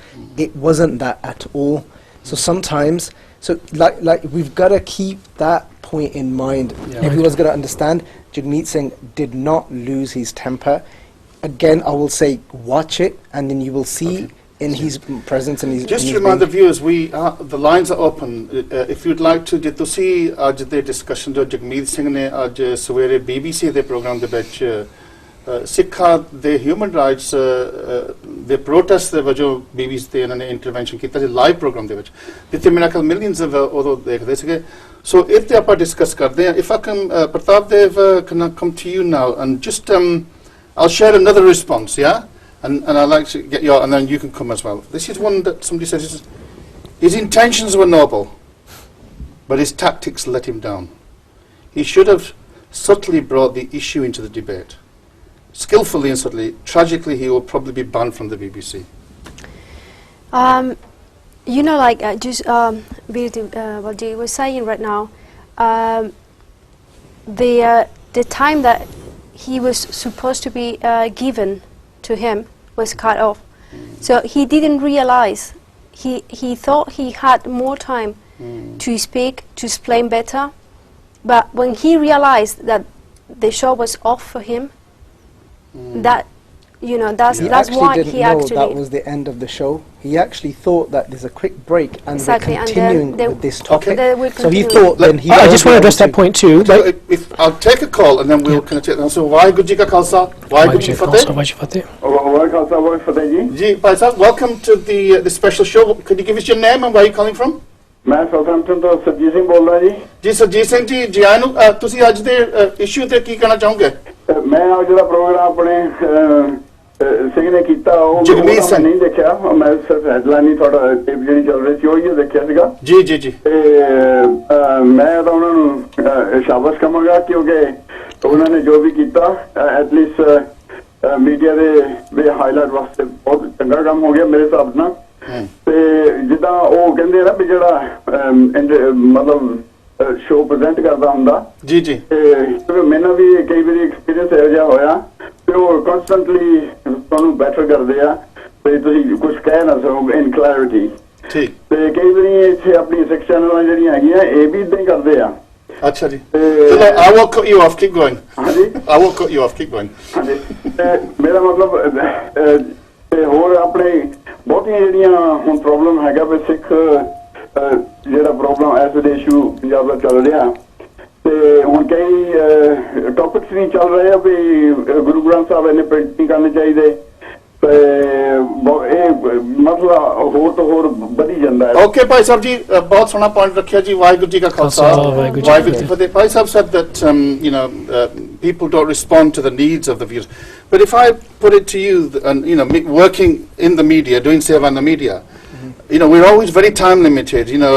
it wasn't that at all. So sometimes, like we've got to keep that point in mind. Everyone's got to understand Jagmeet Singh did not lose his temper. Again, I will say, watch it, and then you will see in his presence and his. Just to remind the viewers, the lines are open. If you'd like to, did ਤੁਸੀਂ ਅੱਜ ਦੇ discussion ਜੋ ਜਗਮੀਤ ਸਿੰਘ ਨੇ ਅੱਜ ਸਵੇਰੇ BBC ਦੇ programme ਦੇ ਵਿੱਚ ਸਿੱਖਾਂ ਦੇ ਹਿਊਮਨ ਰਾਈਟਸ ਦੇ ਪ੍ਰੋਟੈਸਟ ਦੇ ਵਜੋਂ BBC ਤੇ ਇਹਨਾਂ ਨੇ ਇੰਟਰਵੈਂਸ਼ਨ ਕੀਤਾ ਸੀ ਲਾਈਵ ਪ੍ਰੋਗਰਾਮ ਦੇ ਵਿੱਚ ਜਿੱਥੇ ਮੇਰਾ ਖਿਆਲ ਮਿਲੀਅਨਸ ਉਦੋਂ ਦੇਖਦੇ ਸੀਗੇ ਸੋ ਇਹ ਤੇ ਆਪਾਂ ਡਿਸਕਸ ਕਰਦੇ ਹਾਂ if I can Pratap Dev can I come to you now and just I'll share another response, yeah? And I'd like to get your, and then you can come as well. This is one that somebody says, his intentions were noble, but his tactics let him down. He should have subtly brought the issue into the debate. Skillfully and subtly. Tragically, he will probably be banned from the BBC. You know, like what you were saying right now, the time that he was supposed to be given to him was cut off. So he didn't realize, he thought he had more time to speak, to explain better, but when he realized that the show was off for him, that, you know, that's why didn't he know actually... that was the end of the show. He actually thought that there's a quick break and Exactly, we're and continuing they- with this topic. they will So he continue. thought then he I would just want to be address able that point too. So Like, if I'll take a call and then we'll kind of take that. So Waheguru Ji Ka Khalsa, Waheguru Ji Ki Fateh. Ji, Bhai Sahib, welcome to the special show. Could you give us your name and where you're calling from? ਮੈਂ Southampton ਤੋਂ ਸਰਜੀਤ ਸਿੰਘ ਬੋਲਦਾ ਜੀ ਜੀ ਸਰਜੀਤ ਸਿੰਘ ਜੀ ਜੀ ਆਇਆਂ ਨੂੰ ਤੁਸੀਂ ਅੱਜ ਦੇ ਇਸ਼ੂ ਤੇ ਕੀ ਕਹਿਣਾ ਚਾਹੋਗੇ ਮੈਂ ਅੱਜ ਜਿਹੜਾ ਪ੍ਰੋਗਰਾਮ ਆਪਣੇ ਸਿੰਘ ਨੇ ਕੀਤਾ ਉਹ ਜਗਮੀਤ ਸਿੰਘ ਨਹੀਂ ਦੇਖਿਆ ਮੈਂ ਸਿਰਫ ਹੈਡਲਾਈਨ ਹੀ ਤੁਹਾਡਾ ਟੇਪ ਜਿਹੜੀ ਚੱਲ ਰਹੀ ਸੀ ਉਹ ਹੀ ਦੇਖਿਆ ਸੀਗਾ ਜੀ ਜੀ ਜੀ ਤੇ ਮੈਂ ਤਾਂ ਉਹਨਾਂ ਨੂੰ ਸ਼ਾਬਾਸ਼ ਕਹਾਂਗਾ ਕਿਉਂਕਿ ਉਹਨਾਂ ਨੇ ਜੋ ਵੀ ਕੀਤਾ ਐਟਲੀਸਟ ਮੀਡੀਆ ਦੇ ਹਾਈਲਾਈਟ ਵਾਸਤੇ ਬਹੁਤ ਚੰਗਾ ਕੰਮ ਹੋ ਗਿਆ ਮੇਰੇ ਹਿਸਾਬ ਨਾਲ ਤੇ ਜਿੱਦਾਂ ਉਹ ਕਹਿੰਦੇ ਨਾ ਵੀ ਜਿਹੜਾ ਮਤਲਬ ਸ਼ੋਅ ਪ੍ਰੈਜ਼ੈਂਟ ਕਰਦਾ ਹੁੰਦਾ ਜੀ ਜੀ ਤੇ ਮੈਨੂੰ ਵੀ ਕਈ ਵਾਰੀ ਐਕਸਪੀਰੀਅੰਸ ਇਹੋ ਜਿਹਾ ਹੋਇਆ ਤੇ ਉਹ ਕਨਸਟੈਂਟਲੀ ਤੁਹਾਨੂੰ ਬੈਟਰ ਕਰਦੇ ਆ ਤੇ ਤੁਸੀਂ ਕੁਝ ਕਹਿ ਨਾ ਸਕੋ ਇਨ ਕਲੈਰਿਟੀ ਠੀਕ ਤੇ ਕਈ ਵਾਰੀ ਇੱਥੇ ਆਪਣੀ ਸਿੱਖ ਚੈਨਲਾਂ ਜਿਹੜੀਆਂ ਹੈਗੀਆਂ ਇਹ ਵੀ ਇਦਾਂ ਹੀ ਕਰਦੇ ਆ ਅੱਛਾ ਜੀ ਚਲੋ I will cut you off, keep going. ਹਾਂਜੀ I will cut you off, keep going. ਹਾਂਜੀ ਤੇ ਮੇਰਾ ਮਤਲਬ ਤੇ ਹੋਰ ਆਪਣੇ ਬਹੁਤੀਆਂ ਜਿਹੜੀਆਂ ਹੁਣ ਪ੍ਰੋਬਲਮ ਹੈਗਾ ਵੀ ਸਿੱਖ ਜਿਹੜਾ ਪ੍ਰੋਬਲਮ ਇਸ ਵੇਲੇ ਇਸ਼ੂ ਪੰਜਾਬ ਦਾ ਚੱਲ ਰਿਹਾ ਤੇ ਹੁਣ ਕਈ ਟੌਪਿਕਸ ਵੀ ਚੱਲ ਰਹੇ ਆ ਵੀ ਗੁਰੂ ਗ੍ਰੰਥ ਸਾਹਿਬ ਇਹਨੇ ਪ੍ਰਿੰਟ ਨਹੀਂ ਕਰਨੇ ਚਾਹੀਦੇ ਤੇ ਇਹ ਮਸਲਾ ਹੋਰ ਤੋਂ ਹੋਰ ਵਧੀ ਜਾਂਦਾ ਹੈ Okay, Bhai Sahib ji, ਬਹੁਤ ਸੋਹਣਾ point ਰੱਖਿਆ ਜੀ ਵਾਹਿਗੁਰੂ ਜੀ ਕਾ ਖਾਲਸਾ ਵਾਹਿਗੁਰੂ ਜੀ ਕੀ ਫਤਿਹ Bhai Sahib said that you know people don't respond to the needs of the viewers but if I put it to you and you know working in the media doing seva in the media you know we're always very time limited you know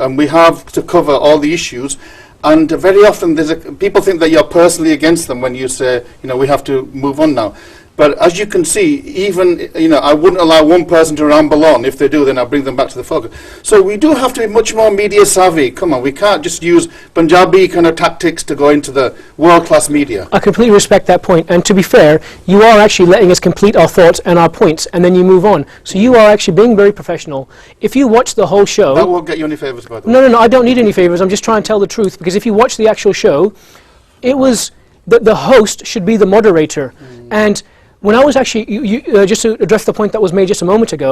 and we have to cover all the issues and very often people think that you're personally against them when you say you know we have to move on now. But as you can see, even, you know, I wouldn't allow one person to ramble on. If they do, then I'll bring them back to the focus. So we do have to be much more media savvy. Come on, we can't just use Punjabi kind of tactics to go into the world-class media. I completely respect that point. And to be fair, you are actually letting us complete our thoughts and our points, and then you move on. So you are actually being very professional. If you watch the whole show... That won't get you any favours, by the way. No, I don't need any favours. I'm just trying to tell the truth. Because if you watch the actual show, it was... The host should be the moderator. And... When I was actually, just to address the point that was made just a moment ago,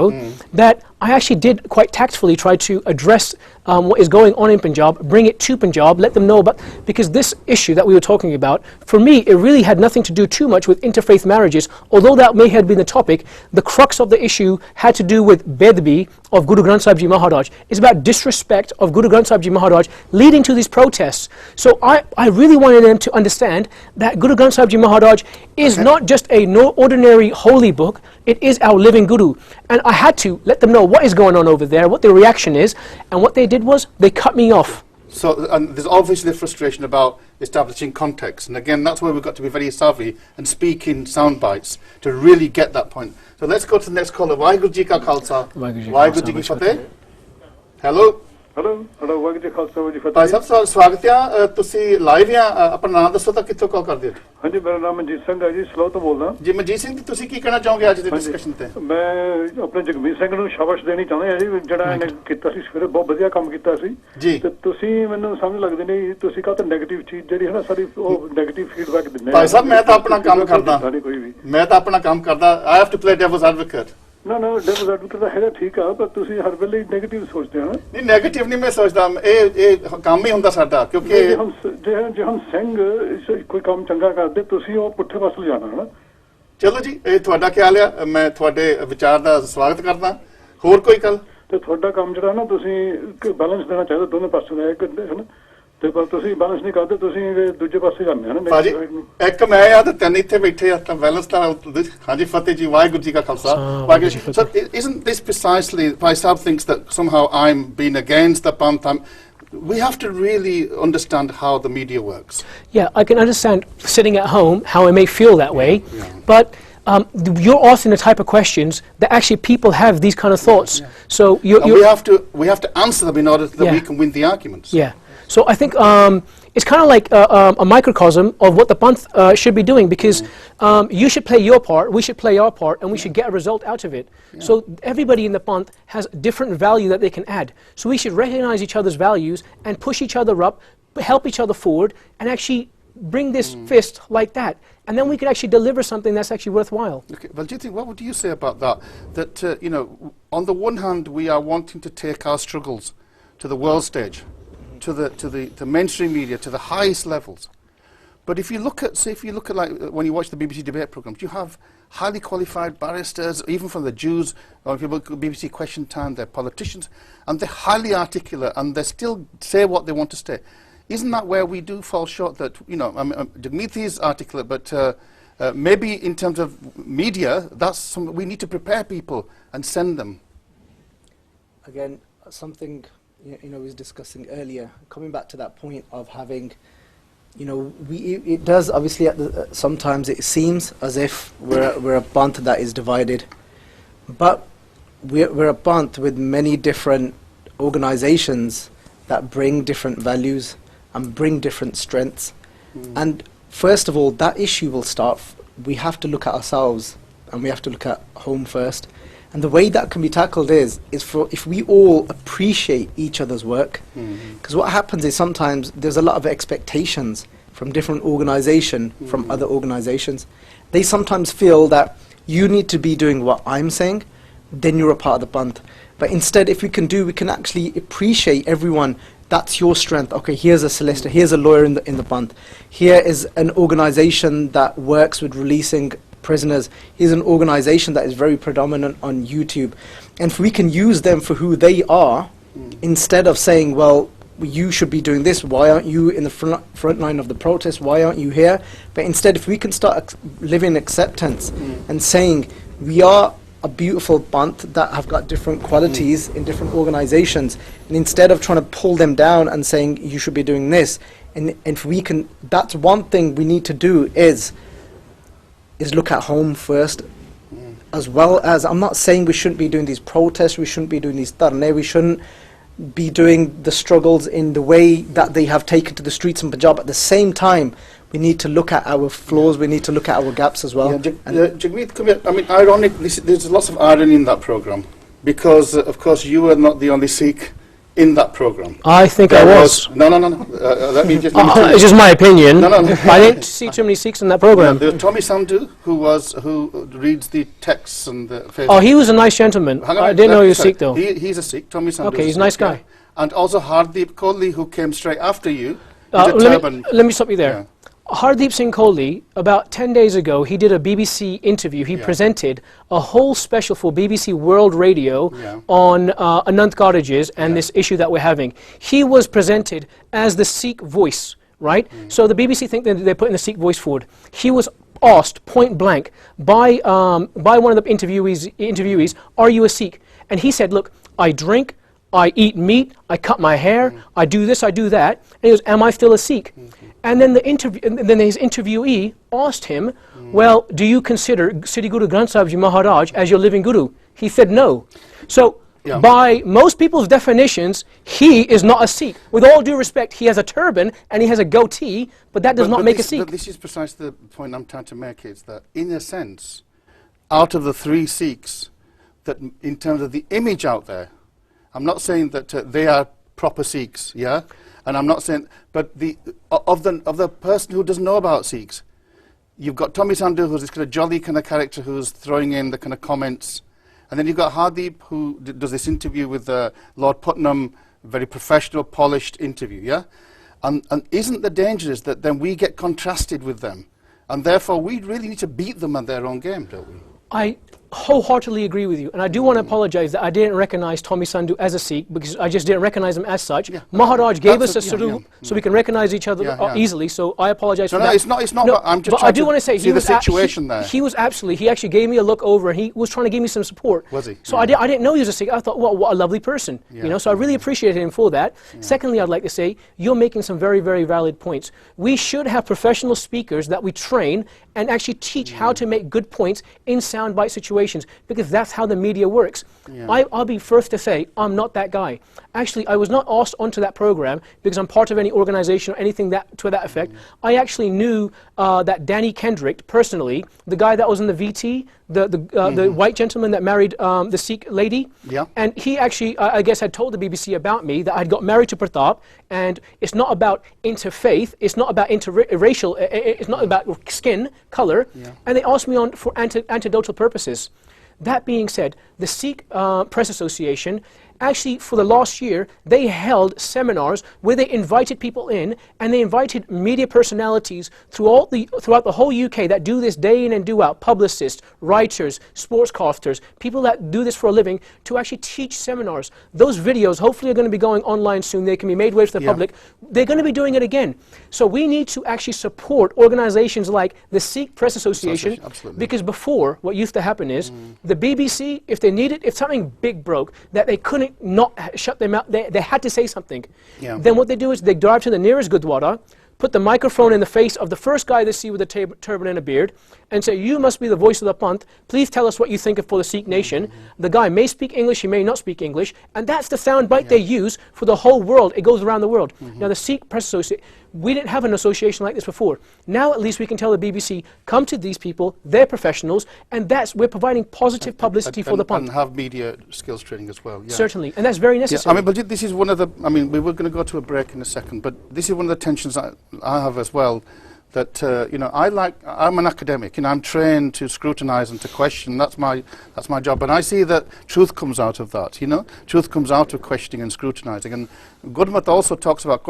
that I actually did quite tactfully try to address what is going on in Punjab, bring it to Punjab, let them know about, because this issue that we were talking about, for me, it really had nothing to do too much with interfaith marriages, although that may have been the topic. The crux of the issue had to do with Bedbi of Guru Granth Sahib Ji Maharaj. It's about disrespect of Guru Granth Sahib Ji Maharaj leading to these protests. So I really wanted them to understand that Guru Granth Sahib Ji Maharaj is not just a ordinary holy book, it is our living Guru. And I had to let them know what is going on over there, what their reaction is, and what they did was they cut me off. So and there's obviously the frustration about establishing context. And again, that's where we've got to be very savvy and speak in sound bites to really get that point. So let's go to the next caller. Waheguru Ji Ka Khalsa. Waheguru Ji Ki Fateh. Hello. Hello hello Waheguru ji Khalsa Waheguru ji Fateh भाई साहब स्वागत है तुसी live या अपना नाम दसो तो कित्थों कॉल कर दियो हाँ जी मेरा नाम मनजीत सिंह है जी स्लो तो बोलदा जी मनजीत सिंह तुसी की कहना चाहोगे आज दी डिस्कशन ते मैं अपने जगमीत सिंह ਨੂੰ ਸ਼ਾਬਾਸ਼ ਦੇਣੀ ਚਾਹੁੰਦਾ ਹਾਂ ਜੀ ਜਿਹੜਾ ਇਹਨੇ ਕੀਤਾ ਸੀ ਸਵੇਰੇ ਬਹੁਤ ਵਧੀਆ ਕੰਮ ਕੀਤਾ ਸੀ ਜੀ ਤੇ ਤੁਸੀਂ ਮੈਨੂੰ ਸਮਝ ਲੱਗਦੇ ਨਹੀਂ ਤੁਸੀਂ ਕਹਤਾ 네ਗੇਟਿਵ ਚੀਜ਼ ਜਿਹੜੀ ਹੈ ਨਾ ਸਾਰੀ ਉਹ 네ਗੇਟਿਵ ਫੀਡਬੈਕ ਦਿੰਦੇ ਭਾਈ ਸਾਹਿਬ ਮੈਂ ਤਾਂ ਆਪਣਾ ਕੰਮ ਕਰਦਾ ਮੈਂ ਤਾਂ ਆਪਣਾ ਕੰਮ ਕਰਦਾ I have to play devil's advocate ਨਾ ਨਾ ਡੈਵਲਸ ਐਡਵੋਕੇਟ ਤਾਂ ਹੈਗਾ ਠੀਕ ਆ ਪਰ ਤੁਸੀਂ ਹਰ ਵੇਲੇ 네ਗੇਟਿਵ ਸੋਚਦੇ ਹੋ ਨਾ ਨਹੀਂ 네ਗੇਟਿਵ ਨਹੀਂ ਮੈਂ ਸੋਚਦਾ ਇਹ ਕੰਮ ਹੀ ਹੁੰਦਾ ਸਾਡਾ ਕਿਉਂਕਿ ਜੇ ਹਮ ਸਿੰਘ ਕੋਈ ਕੰਮ ਚੰਗਾ ਕਰਦੇ ਤੁਸੀਂ ਉਹ ਪੁੱਠੇ ਪਾਸੇ ਲਿਜਾਣਾ ਹੈ ਨਾ ਚਲੋ ਜੀ ਇਹ ਤੁਹਾਡਾ ਖਿਆਲ ਆ ਮੈਂ ਤੁਹਾਡੇ ਵਿਚਾਰ ਦਾ ਸਵਾਗਤ ਕਰਦਾ ਹੋਰ ਕੋਈ ਗੱਲ ਤੇ ਤੁਹਾਡਾ ਕੰਮ ਜਿਹੜਾ ਨਾ ਤੁਸੀਂ ਬੈਲੈਂਸ ਦੇਣਾ ਚਾਹੀਦਾ ਦੋਨੋਂ ਪਾਸੇ ਦਾ ਇੱਕ ਹੈ ਨਾ ਤੇ ਪਰ ਤੁਸੀਂ ਬੈਲੈਂਸ ਨਹੀਂ ਕਰਦੇ ਤੁਸੀਂ ਦੂਜੇ ਪਾਸੇ ਜਾਂਦੇ ਹੋ ਨਾ ਭਾਜੀ ਇੱਕ ਮੈਂ ਆ ਤੇ ਤਿੰਨ ਇੱਥੇ ਬੈਠੇ ਆ ਤਾਂ ਬੈਲੈਂਸ ਤਾਂ ਹਾਂਜੀ ਫਤਿਹ ਜੀ ਵਾਹਿਗੁਰੂ ਜੀ ਕਾ Khalsa Waheguru sir isn't this precisely Bhai Sahib thinks that somehow I'm being against the Panth we have to really understand how the media works. Yeah, I can understand sitting at home how I may feel that way, but you're asking the type of questions that actually people have these kind of thoughts. So we have to answer them in order that we can win the arguments. Yeah. So I think it's kind of like a microcosm of what the Panth should be doing, because you should play your part, we should play our part, and we should get a result out of it. So everybody in the Panth has different value that they can add. So we should recognize each other's values and push each other up, help each other forward, and actually bring this fist like that. And then we could actually deliver something that's actually worthwhile. Okay. Well, do you think, what would you say about that? That, you know, on the one hand, we are wanting to take our struggles to the world stage, to the mainstream media, to the highest levels. But if you look at, say, if you look at like when you watch the BBC debate programs, you have highly qualified barristers, even from the Jews, or if you look at BBC Question Time, they're politicians, and they're highly articulate, and they still say what they want to say. Isn't that where we do fall short? That, you know, I mean, Jagmeet is articulate, but maybe in terms of media, that's we need to prepare people and send them. Again, something you know, we was discussing earlier, coming back to that point of having, you know, it does obviously sometimes it seems as if we're a Panth that is divided, but we're a Panth with many different organizations that bring different values and bring different strengths. And first of all, that issue will start. We have to look at ourselves and we have to look at home first. And the way that can be tackled is for if we all appreciate each other's work. Because what happens is sometimes there's a lot of expectations from different organization, from other organizations. They sometimes feel that you need to be doing what I'm saying, then you're a part of the Panth. But instead, if we can actually appreciate everyone. That's your strength. Okay, here's a solicitor, here's a lawyer in the Panth. Here is an organization that works with releasing prisoners. Here's an organization that is very predominant on YouTube. And if we can use them for who they are, instead of saying, well, you should be doing this, why aren't you in the front line of the protest, why aren't you here? But instead, if we can start living acceptance and saying, we are a beautiful Panth that have got different qualities in different organizations, and instead of trying to pull them down and saying you should be doing this, and if we can, that's one thing we need to do is look at home first, as well as, I'm not saying we shouldn't be doing these protests, we shouldn't be doing these tarne, we shouldn't be doing the struggles in the way that they have taken to the streets in Punjab. At the same time, we need to look at our flaws, we need to look at our gaps as well. Jagmeet, come here. I mean, ironically, there's lots of irony in that programme, because, of course, you are not the only Sikh in that programme. I think I was. No. Let me just... it's just my opinion. No. I didn't see too many Sikhs in that programme. There was Tommy Sandhu, who reads the texts and the... Oh, he was a nice gentleman. I didn't know he was Sikh, though. He's a Sikh, Tommy Sandhu. Okay, he's a nice guy. Yeah. And also Hardeep Kohli, who came straight after you. Let me stop you there. Yeah. Hardeep Singh Kohli, about 10 days ago, he did a BBC interview. He presented a whole special for BBC World Radio on Anant Cottages and this issue that we're having. He was presented as the Sikh voice, right? So the BBC think that they're putting the Sikh voice forward. He was asked point blank by one of the interviewees, are you a Sikh? And he said, look, I drink, I eat meat, I cut my hair, I do this, I do that. And he goes, am I still a Sikh? And then then his interviewee asked him, well, do you consider Sri Guru Granth Sahib Ji Maharaj as your living guru? He said no. So by most people's definitions, he is not a Sikh. With all due respect, he has a turban and he has a goatee, but that does not make a Sikh. But this is precisely the point I'm trying to make, is that in a sense, out of the 3 Sikhs, that in terms of the image out there, I'm not saying that they are proper Sikhs, yeah? And I'm not saying, but of the person who doesn't know about Sikhs, you've got Tommy Sandhu, who's this kind of jolly kind of character who's throwing in the kind of comments. And then you've got Hardeep, who does this interview with Lord Putnam, very professional, polished interview, yeah? And isn't the danger is that then we get contrasted with them? And therefore, we really need to beat them at their own game, don't we? I wholeheartedly agree with you, and I do want to apologize that I didn't recognize Tommy Sandhu as a Sikh, because I just didn't recognize him as such. Maharaj gave us a salute so we can recognize each other easily, so I apologize for that. No, it's not, I'm just but trying I do want to say, see the situation there. He was absolutely, he actually gave me a look over, and he was trying to give me some support. Was he? So I didn't know he was a Sikh. I thought, well, what a lovely person, you know, so I really appreciated him for that. Secondly, I'd like to say, you're making some very, very valid points. We should have professional speakers that we train and actually teach how to make good points in soundbite situations, because that's how the media works. I'll be first to say, I'm not that guy. Actually, I was not asked onto that program because I'm part of any organization or anything to that effect. I actually knew that Danny Kendrick, personally, the guy that was in the VT, the white gentleman that married the Sikh lady. And he actually, I guess, had told the BBC about me that I'd got married to Pratap, and it's not about interfaith, it's not about interracial, it's not about skin color, and they asked me on for anecdotal purposes. That being said, the Sikh Press Association, actually for the last year, they held seminars where they invited people in, and they invited media personalities throughout the whole UK that do this day in and day out, publicists, writers, sportscasters, people that do this for a living, to actually teach seminars. Those videos hopefully are going to be going online soon. They can be made way to the public. They're going to be doing it again. So we need to actually support organizations like the Sikh Press Association, because before, what used to happen is, the BBC, if they needed, if something big broke, that they couldn't not shut them out, they had to say something. Then what they do is they drive to the nearest Gurdwara, put the microphone in the face of the first guy they see with a turban and a beard, and say, you must be the voice of the Panth, please tell us what you think of for the Sikh nation. The guy may speak English, he may not speak English, and that's the sound bite they use for the whole world. It goes around the world. Now the Sikh Press Association, we didn't have an association like this before. Now at least we can tell the BBC, come to these people, they're professionals, and we're providing positive publicity for the Panth. And have media skills training as well. Certainly, and that's very necessary. I mean, but this is one of the, I mean, we were going to go to a break in a second, but this is one of the tensions I have as well, that, you know, I'm an academic, and I'm trained to scrutinize and to question. That's my job. And I see that truth comes out of that, you know. Truth comes out of questioning and scrutinizing. And Gurmat also talks about,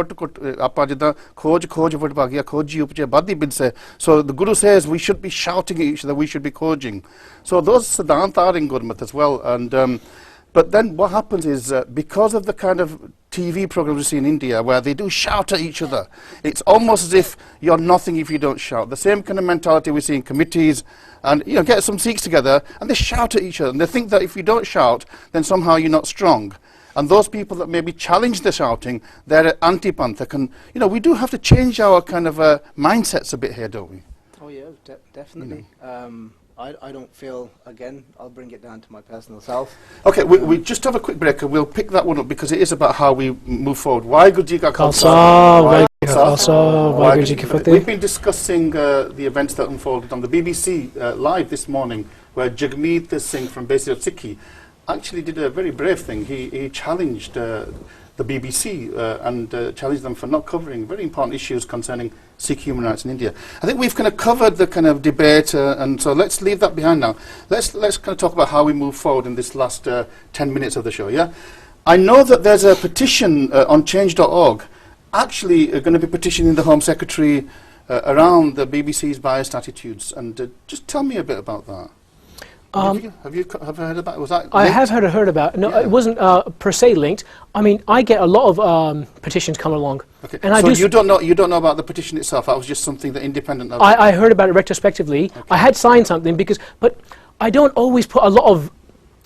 so the Guru says we should be shouting at each other, we should be khojing. So those siddhant are in Gurmat as well. And but then what happens is, because of the kind of TV programs we see in India, where they do shout at each other, it's almost as if you're nothing if you don't shout. The same kind of mentality we see in committees, and you know, get some Sikhs together, and they shout at each other, and they think that if you don't shout, then somehow you're not strong. And those people that maybe challenge the shouting, they're anti-Panthak. And you know, we do have to change our kind of mindsets a bit here, don't we? Oh yeah, definitely. I don't feel, again, I'll bring it down to my personal self. Okay, we just have a quick break and we'll pick that one up, because it is about how we move forward. Waheguru Ji Ka Khalsa, Waheguru Ji Ki Fateh. We've been discussing the events that unfolded on the BBC live this morning, where Jagmeet, the Singh from basically Sikhi, actually did a very brave thing. He challenged the BBC and challenged them for not covering very important issues concerning Sikh human rights in India. I think we've kind of covered the kind of debate, and so let's leave that behind now. Let's kind of talk about how we move forward in this last 10 minutes of the show. Yeah, I know that there's a petition on change.org, actually going to be petitioning the Home Secretary around the BBC's biased attitudes, and just tell me a bit about that. Have you heard about it? Was that I have heard about it. No, it wasn't per se linked. I mean, I get a lot of petitions come along. Okay. And so you don't know about the petition itself. That was just something that independent of I heard about it retrospectively. Okay. I had signed something but I don't always put a lot of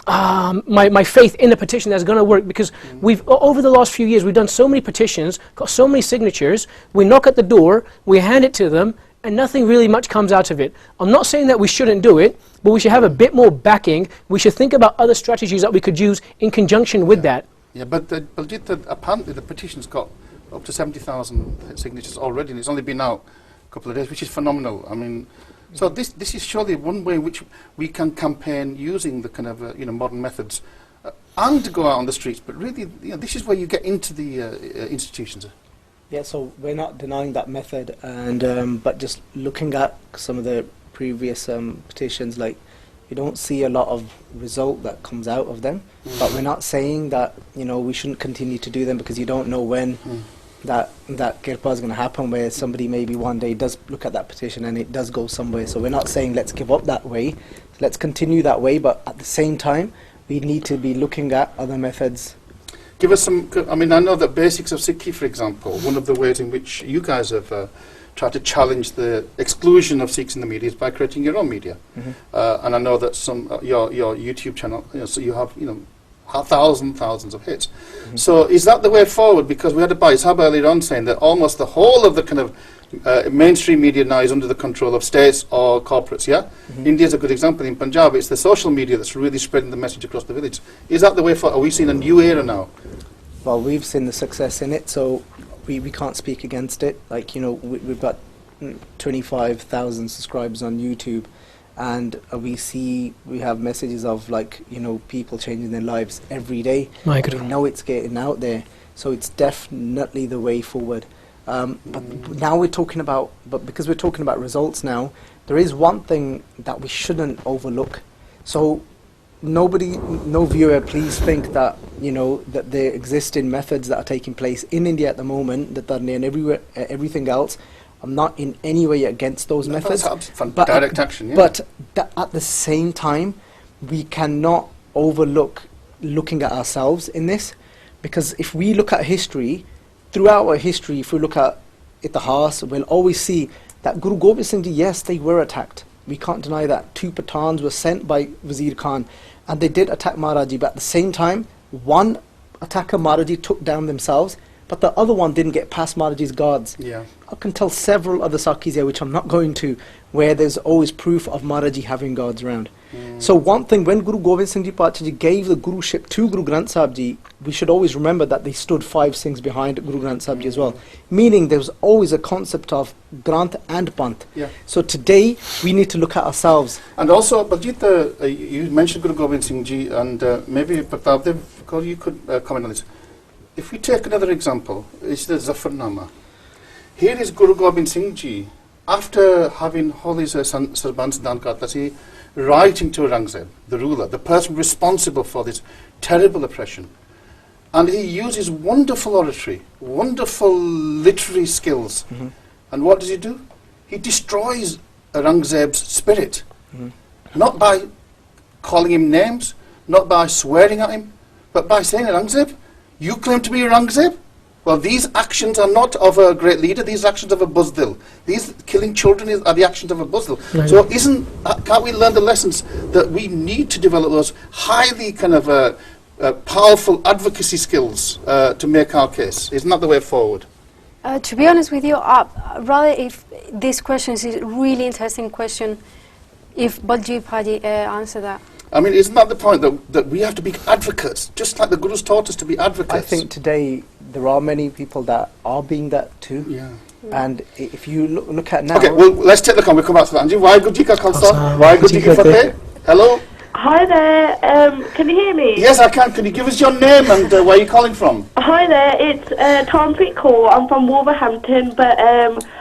my faith in the petition that's going to work, because over the last few years we've done so many petitions, got so many signatures, we knock at the door, we hand it to them, and nothing really much comes out of it. I'm not saying that we shouldn't do it, but we should have a bit more backing. We should think about other strategies that we could use in conjunction with that. Yeah, but apparently the petition's got up to 70,000 signatures already, and it's only been out a couple of days, which is phenomenal. I mean, so this is surely one way in which we can campaign using the kind of modern methods and go out on the streets. But really, this is where you get into the institutions. Yeah, so we're not denying that method, and but just looking at some of the previous petitions, like, you don't see a lot of result that comes out of them. But we're not saying that we shouldn't continue to do them, because you don't know when that kirpa is going to happen, where somebody maybe one day does look at that petition and it does go somewhere. So we're not saying let's give up that way, let's continue that way, but at the same time we need to be looking at other methods. Give us some, I mean, I know that Basics of Sikhi, for example, one of the ways in which you guys have tried to challenge the exclusion of Sikhs in the media is by creating your own media. And I know that your YouTube channel, so you have thousands of hits. So is that the way forward? Because we had a Bhai earlier on saying that almost the whole of the kind of mainstream media now is under the control of states or corporates, yeah? India is a good example. In Punjab, it's the social media that's really spreading the message across the village. Is that the way forward? Are we seeing a new era now? Well, we've seen the success in it, so we can't speak against it. Like, we've got 25,000 subscribers on YouTube, and we have messages of, like, people changing their lives every day. We know it's getting out there, so it's definitely the way forward. But now because we're talking about results now, there is one thing that we shouldn't overlook. So no viewer, please think that that the existing methods that are taking place in India at the moment, that are and everything else. I'm not in any way against those methods, but direct action. Yeah. But at the same time, we cannot overlook looking at ourselves in this, because if we look at history, throughout our history, if we look at Itihas, we'll always see that Guru Gobind Singh Ji, yes, they were attacked. We can't deny that. 2 Pathans were sent by Wazir Khan, and they did attack Maharaji, but at the same time, one attacker, Maharaji, took down themselves, but the other one didn't get past Maharaji's guards. Yeah. I can tell several other Sakhis here, which I'm not going to, where there's always proof of Maharaji having guards around. So one thing, when Guru Gobind Singh Ji Pachaji gave the Guruship to Guru Granth Sahib Ji, we should always remember that they stood 5 Singhs behind Guru Granth Sahib Ji as well. Meaning there was always a concept of Granth and Panth. Yeah. So today, we need to look at ourselves. And also, Baljit, you mentioned Guru Gobind Singh Ji, and maybe Pratap Dev, you could comment on this. If we take another example, it's the Zafarnama. Here is Guru Gobind Singh Ji, after having Holy Sarban Siddhant Katasi, writing to Aurangzeb, the ruler, the person responsible for this terrible oppression. And he uses wonderful oratory, wonderful literary skills. And what does he do? He destroys Aurangzeb's spirit. Not by calling him names, not by swearing at him, but by saying, Aurangzeb, you claim to be Aurangzeb? Well, these actions are not of a great leader, these actions of a buzdil. These killing children are the actions of a buzdil. Right. So can't we learn the lessons that we need to develop those highly kind of powerful advocacy skills to make our case? Isn't that the way forward? To be honest with you, rather if this question is a really interesting question, if Baljit Bhai answer that. I mean, isn't that the point, that we have to be advocates, just like the Gurus taught us to be advocates? I think today there are many people that are being that too. Yeah. And if you look at now... Okay, well, let's take the comment. We'll come back to that. Anji, why Guru Ji ka Khalsa? Why Guru Ji ki Fateh? Hello? Hi there, can you hear me? Yes, I can. Can you give us your name and where are you calling from? Hi there, it's Tanpreet Kaur. I'm from Wolverhampton, but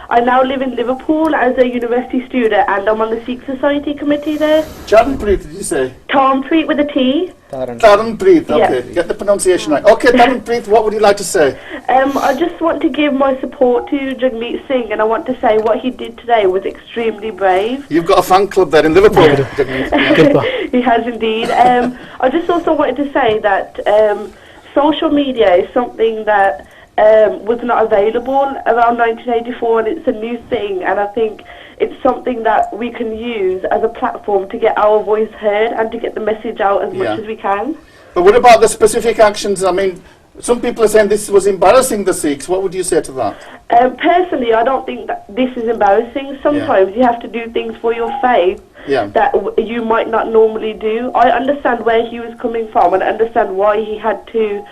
I now live in Liverpool as a university student, and I'm on the Sikh Society committee there. Jagmeet, did you say? Tanpreet with a T. Tanpreet, okay. Yeah. Get the pronunciation right. Okay, Tanpreet, what would you like to say? I just want to give my support to Jagmeet Singh, and I want to say what he did today was extremely brave. You've got a fan club there in Liverpool, Jagmeet. Yeah. He has indeed. I just also wanted to say that social media is something that was not available around 1984, and it's a new thing, and I think it's something that we can use as a platform to get our voice heard and to get the message out as much as we can. But what about the specific actions? I mean, some people are saying this was embarrassing the Sikhs. What would you say to that? Personally, I don't think that this is embarrassing. Sometimes you have to do things for your faith that you might not normally do. I understand where he was coming from and I understand why he had to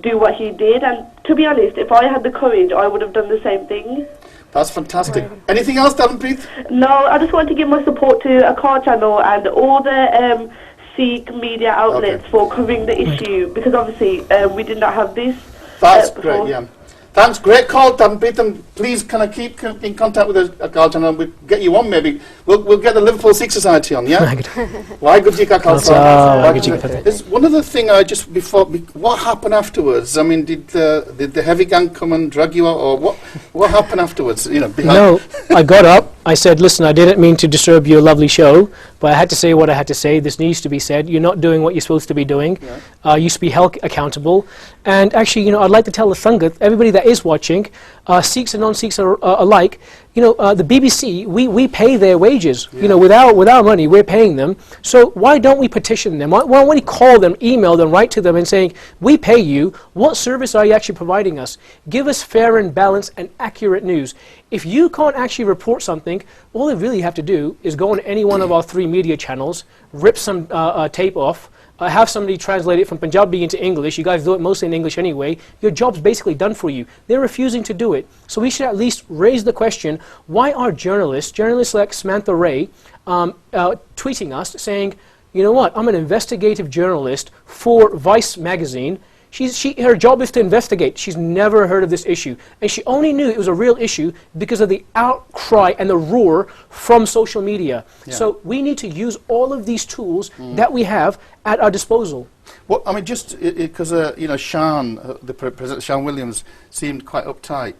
do what he did. And to be honest, if I had the courage, I would have done the same thing. That's fantastic. Anything else, Jagmeet? No, I just want to give my support to a car channel and all the Sikh media outlets for covering the issue, because obviously we did not have this. That's great, yeah. Thanks, great call, Jagmeet, and please can I keep in contact with us, Carl channel, and we'll get you on maybe. We'll get the Liverpool Sikh Society on, yeah? Why good you There's one other thing I just, what happened afterwards? I mean, did the heavy gang come and drag you out, or what happened afterwards? You know, no, I got up, I said, listen, I didn't mean to disturb your lovely show, but I had to say what I had to say. This needs to be said. You're not doing what you're supposed to be doing. You should be held accountable. And actually, you know, I'd like to tell the Sangat, everybody that is watching, Sikhs and non-Sikhs are alike, you know, the BBC, we pay their wages. You know, with our money, we're paying them. So why don't we petition them? Why don't we call them, email them, write to them and saying, we pay you, what service are you actually providing us? Give us fair and balanced and accurate news. If you can't actually report something, all they really have to do is go on any one of our 3 media channels, rip some tape off, have somebody translate it from Punjabi into English. You guys do it mostly in English anyway. Your job's basically done for you. They're refusing to do it. So we should at least raise the question, why are journalists like Samantha Ray, tweeting us saying, you know what, I'm an investigative journalist for Vice magazine. Her job is to investigate. She's never heard of this issue. And she only knew it was a real issue because of the outcry and the roar from social media. So we need to use all of these tools that we have at our disposal. Well, I mean, just because, you know, President Sean Williams seemed quite uptight.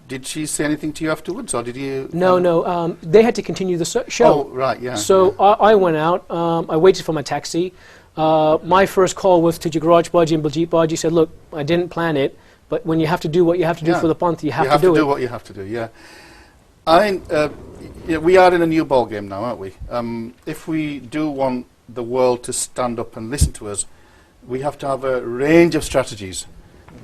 Did she say anything to you afterwards, or did you... No, they had to continue the show. Oh, right, yeah. So I went out, I waited for my taxi. My first call was to Jagraj Baji and Baljit Baji. Said, look, I didn't plan it, but when you have to do what you have to do for the Panth, you have to do it. You have to do what you have to do, yeah. I mean, we are in a new ball game now, aren't we? If we do want the world to stand up and listen to us, we have to have a range of strategies,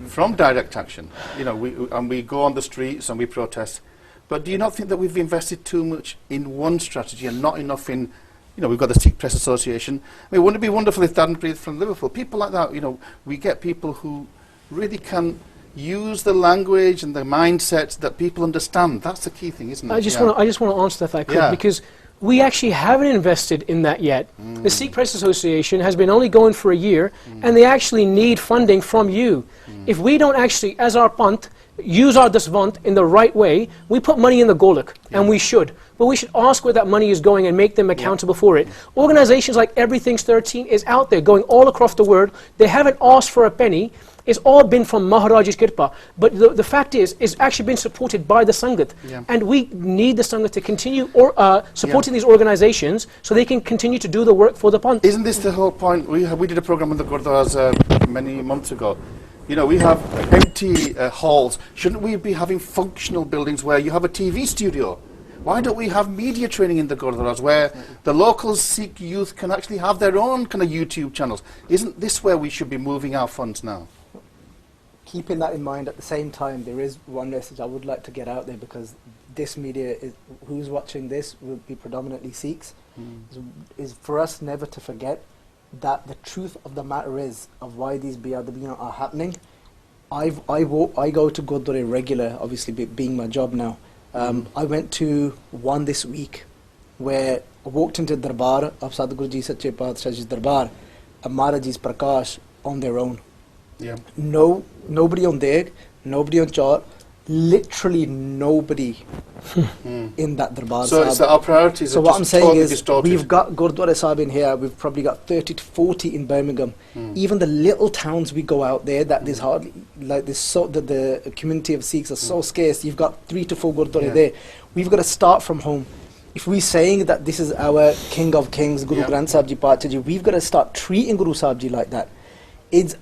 from direct action. You know, we go on the streets and we protest. But do you not think that we've invested too much in one strategy and not enough in... You know, we've got the Sikh Press Association. I mean, wouldn't it be wonderful if Jagmeet from Liverpool, people like that, you know, we get people who really can use the language and the mindset that people understand. That's the key thing, isn't it? I just want to answer that if I could, because we actually haven't invested in that yet. The Sikh Press Association has been only going for a year, and they actually need funding from you. If we don't actually, as our Panth, use our dasvant in the right way, we put money in the golak, and we should. But we should ask where that money is going and make them accountable for it. Organizations like Everything's 13 is out there, going all across the world. They haven't asked for a penny. It's all been from Maharaj's Kirpa. But the fact is, it's actually been supported by the Sangat. And we need the Sangat to continue supporting these organizations so they can continue to do the work for the Panth. Isn't this the whole point? We did a program on the Gurdwaras many months ago. You know, we have empty halls. Shouldn't we be having functional buildings where you have a TV studio? Why don't we have media training in the Gurdwaras where the local Sikh youth can actually have their own kind of YouTube channels? Isn't this where we should be moving our funds now? Keeping that in mind, at the same time, there is one message I would like to get out there, because this media, who's watching this will be predominantly Sikhs, is for us never to forget that the truth of the matter is of why these BRW are happening. I go to Gurdwara regular, obviously being my job now. I went to one this week where I walked into Darbar of Sadhguru Ji Sache Paatshah Ji's Darbar and Maharaji's Prakash on their own. Nobody on Deg, nobody on Char, literally nobody in that Darbar. So it's our priorities. So what I'm saying is, we've got Gurdwara Sahib in here, we've probably got 30 to 40 in Birmingham. Even the little towns we go out there, that there's hardly, like this, the community of Sikhs are so scarce, you've got 3 to 4 Gurdwara there. We've got to start from home. If we're saying that this is our King of Kings, Guru Granth Sahib Ji Paatshah Ji, we've got to start treating Guru Sahib Ji like that.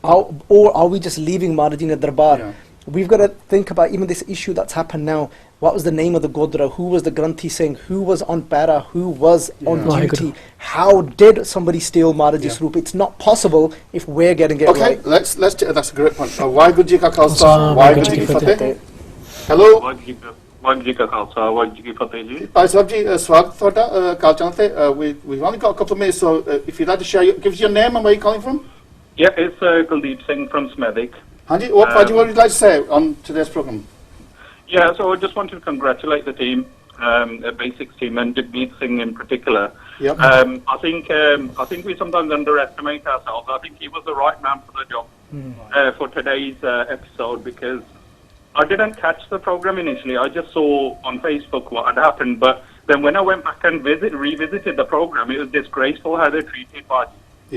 Or are we just leaving Maharaji in the Darbar? We've got to think about even this issue that's happened now. what was the name of the Gurdwara, who was the Granthi Singh, who was on para, who was on duty, how did somebody steal Maharaji Swaroop? It's not possible if we're getting it right. Okay, let's that's a great point. Waheguru Ji Ka Khalsa, Waheguru Ji Ki Fateh. Hello. Waheguru ji ਕਾ ਖਾਲਸਾ ਵਾਹਿਗੁਰੂ ਜੀ ਕੀ ਫਤਿਹ ਜੀ ਭਾਈ ਸਾਹਿਬ ਜੀ ਸਵਾਗਤ ਤੁਹਾਡਾ ਕਾਲ channel ਤੇ we've only got a couple of minutes, so if you'd like to share give us your name and where you're calling from. Yeah, it's Kuldeep Singh from Smethwick. Hanji, what would you like to say on today's program? Yeah, so I just wanted to congratulate the team, the Basics team, and Jagmeet Singh in particular. Yep. I think we sometimes underestimate ourselves. I think he was the right man for the job for today's episode, because I didn't catch the program initially. I just saw on Facebook what had happened, but then when I went back and revisited the program, it was disgraceful how they treated Bhai.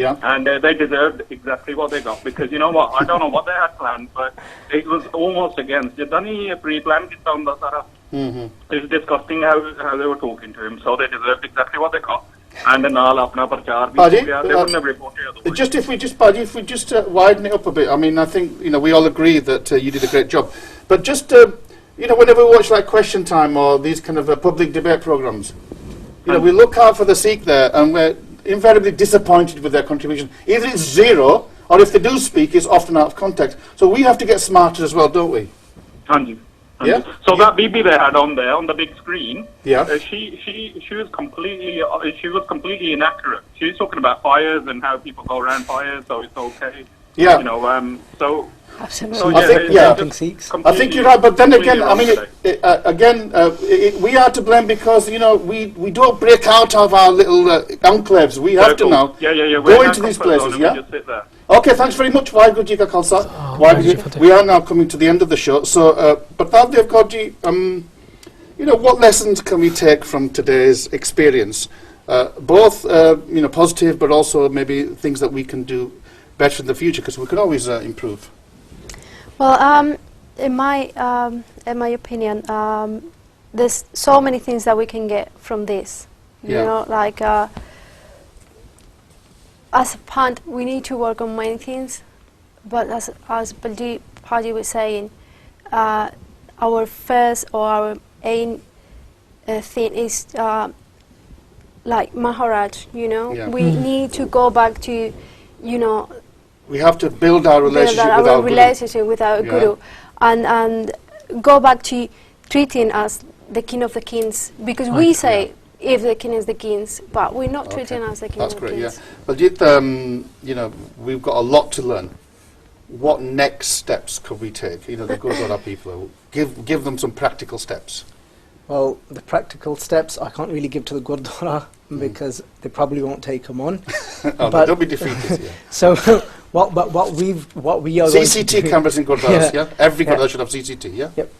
Yeah. And they deserved exactly what they got, because you know what? I don't know what they had planned, but it was almost against. Jadani pre-planned it on the Sara. It was disgusting how they were talking to him. So they deserved exactly what they got. And then all apna prachar bhi ho gaya. They wouldn't have reported otherwise. Just if we just widen it up a bit. I mean, I think we all agree that you did a great job, but just whenever we watch like Question Time or these kind of public debate programs, we look out for the Sikh there, and we're invariably disappointed with their contribution. Either it's zero, or if they do speak, it's often out of context. So we have to get smarter as well, don't we? Hanji. Yeah. So that BB they had on there on the big screen, yeah, she was completely inaccurate. She was talking about fires and how people go around fires, so it's okay. Yeah. So. Absolutely. So I think you're right, but then again, I mean, we are to blame because we don't break out of our little enclaves. We have to now go into these places. Yeah. Okay, thanks very much. Waheguru Ji Ka Khalsa. We are now coming to the end of the show. So, but Godji, what lessons can we take from today's experience? Both positive, but also maybe things that we can do better in the future, because we can always improve. Well, in my opinion, there's so many things that we can get from this. You know, like as a parent, we need to work on many things. But as Bhaji was saying, our first or our aim thing is like Maharaj. We need to go back to, we have to build our relationship with our Guru, and go back to treating us the king of the kings, because we say if the king is the kings, but we're not treating us the king of the kings. That's great. Baljit, we've got a lot to learn. What next steps could we take? The Gurdwara people, give them some practical steps. Well, the practical steps I can't really give to the Gurdwara because they probably won't take them on. But don't be defeated. Yeah. So. What we are CCTV cameras in Gurdwaras, Every Gurdwara should have CCTV, Yep.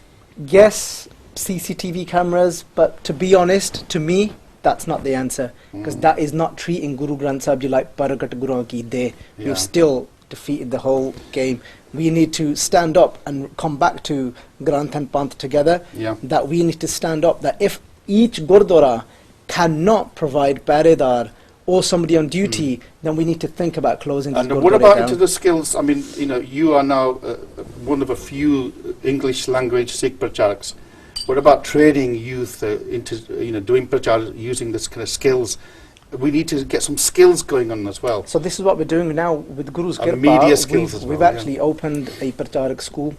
Yes, CCTV cameras, but to be honest, to me, that's not the answer, because that is not treating Guru Granth Sahib Ji like Paragat Guruan Ki De. We've still defeated the whole game. We need to stand up and come back to Granth and Panth together. That we need to stand up, that if each Gurdwara cannot provide paredar or somebody on duty, then we need to think about closing this. And what about into the skills? I mean, you are now one of a few English language Sikh pracharaks. What about training youth into doing prachar using this kind of skills? We need to get some skills going on as well. So this is what we're doing now with Guru's Kirpa. Media skills as well. We've actually opened a pracharak school.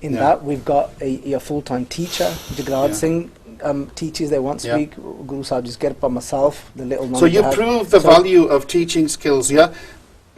In that we've got a full-time teacher, Jagmeet Singh. Teaches there once a week, Guru Sahib's Kirpa, myself, the little man. So you prove the value of teaching skills,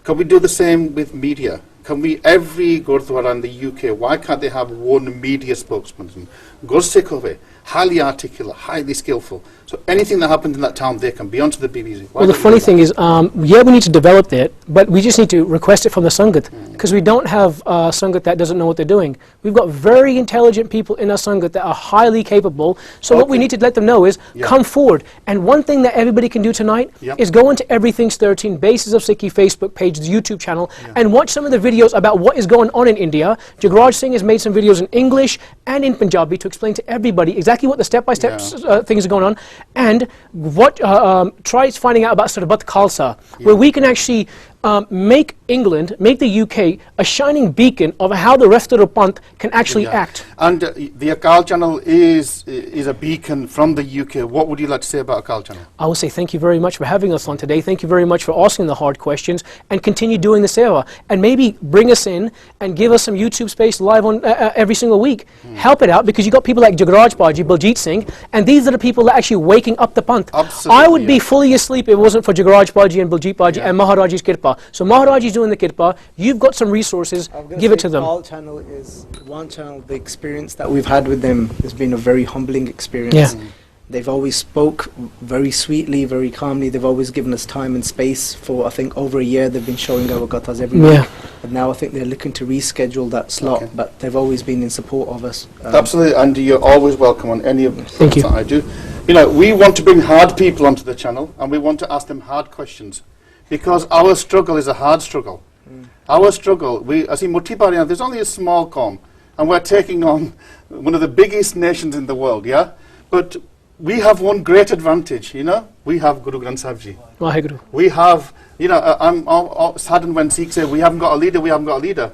Can we do the same with media? Can we, every Gurdwara in the UK, why can't they have one media spokesman? Gursikh hove, highly articulate, highly skillful. So anything that happens in that town, they can be onto the BBC. Well, the funny thing is, we need to develop that, but we just need to request it from the Sangat, because we don't have Sangat that doesn't know what they're doing. We've got very intelligent people in our Sangat that are highly capable, so what we need to let them know is, come forward. And one thing that everybody can do tonight is go into Everything's 13, Bases of Sikhi Facebook page, the YouTube channel, and watch some of the videos about what is going on in India. Jagraj Singh has made some videos in English and in Punjabi to explain to everybody exactly what the step-by-step things are going on, and what try finding out about Sarbat Khalsa, where we can actually make England, make the UK a shining beacon of how the rest of the Panth can actually act. And the Akal channel is a beacon from the UK. What would you like to say about Akal channel? I will say thank you very much for having us on today. Thank you very much for asking the hard questions, and continue doing the seva. And maybe bring us in and give us some YouTube space live on every single week. Help it out, because you got people like Jagraj Baji, Baljeet Singh, and these are the people that are actually waking up the Panth. Absolutely, I would be fully asleep if it wasn't for Jagraj Baji and Baljeet Baji and Maharaji's Kirpa. So Maharaji's doing the Kirpa. You've got some resources. Give it to them. All channel is one channel. The experience that we've had with them has been a very humbling experience. Yeah. They've always spoke very sweetly, very calmly. They've always given us time and space for, I think, over a year. They've been showing our gathas every week. And now I think they're looking to reschedule that slot. But they've always been in support of us. Absolutely, and you're always welcome on any of the Thank things that I do. You know, we want to bring hard people onto the channel, and we want to ask them hard questions, because our struggle is a hard struggle. Our struggle, I see Mutibarian, there's only a small com, and we're taking on one of the biggest nations in the world, yeah? But we have one great advantage, you know? We have Guru Granth Sahib Ji. Waheguru. We have, you know, I'm saddened when Sikhs say, we haven't got a leader, we haven't got a leader.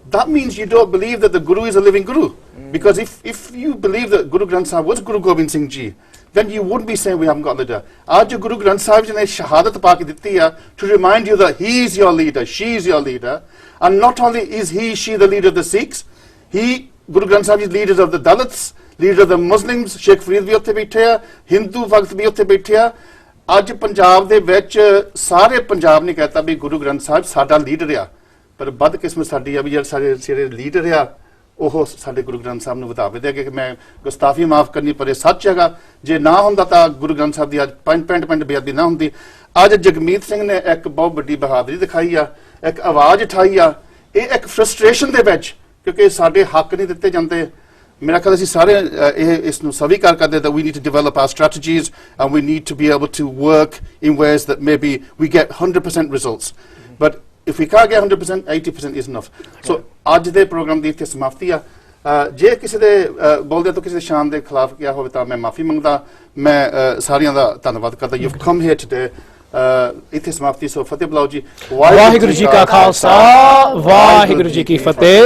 That means you don't believe that the Guru is a living Guru. Because if you believe that Guru Granth Sahib was Guru Gobind Singh Ji, then you wouldn't be saying we haven't got a leader. Aaj jo Guru Granth Sahib Ji ne shahadat pa ke ditti hai to remind you that he is your leader, she is your leader. And not only is he, she the leader of the Sikhs, Guru Granth Sahib Ji is leader of the Dalits, leader of the Muslims, Sheikh Farid bhi utte baithe hai, Hindu Bhakt bhi utte baithe hai. Aj Punjab de vich sare Punjab ne kehta bhi Guru Granth Sahib sada leader hai. Par bad qismat sadi hai bhi jehde leader hai ਉਹ ਸਾਡੇ ਗੁਰੂ ਗ੍ਰੰਥ ਸਾਹਿਬ ਨੂੰ ਵਧਾਵੇ ਦੇ ਕਿ ਮੈਂ ਗੁਸਤਾਫੀ ਮਾਫ ਕਰਨੀ ਪਰੇ ਸੱਚ ਹੈਗਾ ਜੇ ਨਾ ਹੁੰਦਾ ਤਾਂ ਗੁਰੂ ਗ੍ਰੰਥ ਸਾਹਿਬ ਦੀ ਅੱਜ 5 ਬੇਅਦਬੀ ਨਾ ਹੁੰਦੀ ਅੱਜ ਜਗਮੀਤ ਸਿੰਘ ਨੇ ਇੱਕ ਬਹੁਤ ਵੱਡੀ ਬਹਾਦਰੀ ਦਿਖਾਈ ਆ ਇੱਕ ਆਵਾਜ਼ ਉਠਾਈ ਆ ਇਹ ਇੱਕ ਫਰਸਟ੍ਰੇਸ਼ਨ ਦੇ ਵਿੱਚ ਕਿਉਂਕਿ ਸਾਡੇ ਹੱਕ ਨਹੀਂ ਦਿੱਤੇ ਜਾਂਦੇ ਮੇਰਾ ਖਿਆਲ ਅਸੀਂ ਸਾਰੇ ਇਸ ਨੂੰ ਸਵੀਕਾਰ ਕਰਦੇ that we need to develop our strategies and we need to be able to work in ways that maybe we get 100% results but if we can't get 100%, 80% is enough. So, ਅੱਜ ਦੇ ਪ੍ਰੋਗਰਾਮ ਦੀ ਇੱਥੇ ਸਮਾਪਤੀ ਆ ਜੇ ਕਿਸੇ ਦੇ ਬੋਲਦੇ ਤੋਂ ਕਿਸੇ ਦੇ ਸ਼ਾਨ ਦੇ ਖਿਲਾਫ ਕਿਹਾ ਹੋਵੇ ਤਾਂ ਮੈਂ ਮਾਫੀ ਮੰਗਦਾ ਮੈਂ ਸਾਰਿਆਂ ਦਾ ਧੰਨਵਾਦ ਕਰਦਾ you've come here today ਇੱਥੇ ਸਮਾਪਤੀ ਸੋ ਫਤਿਹ ਬੁਲਾਓ ਜੀ ਵਾਹਿਗੁਰੂ ਜੀ ਕਾ ਖਾਲਸਾ ਵਾਹਿਗੁਰੂ ਜੀ ਕੀ ਫਤਿਹ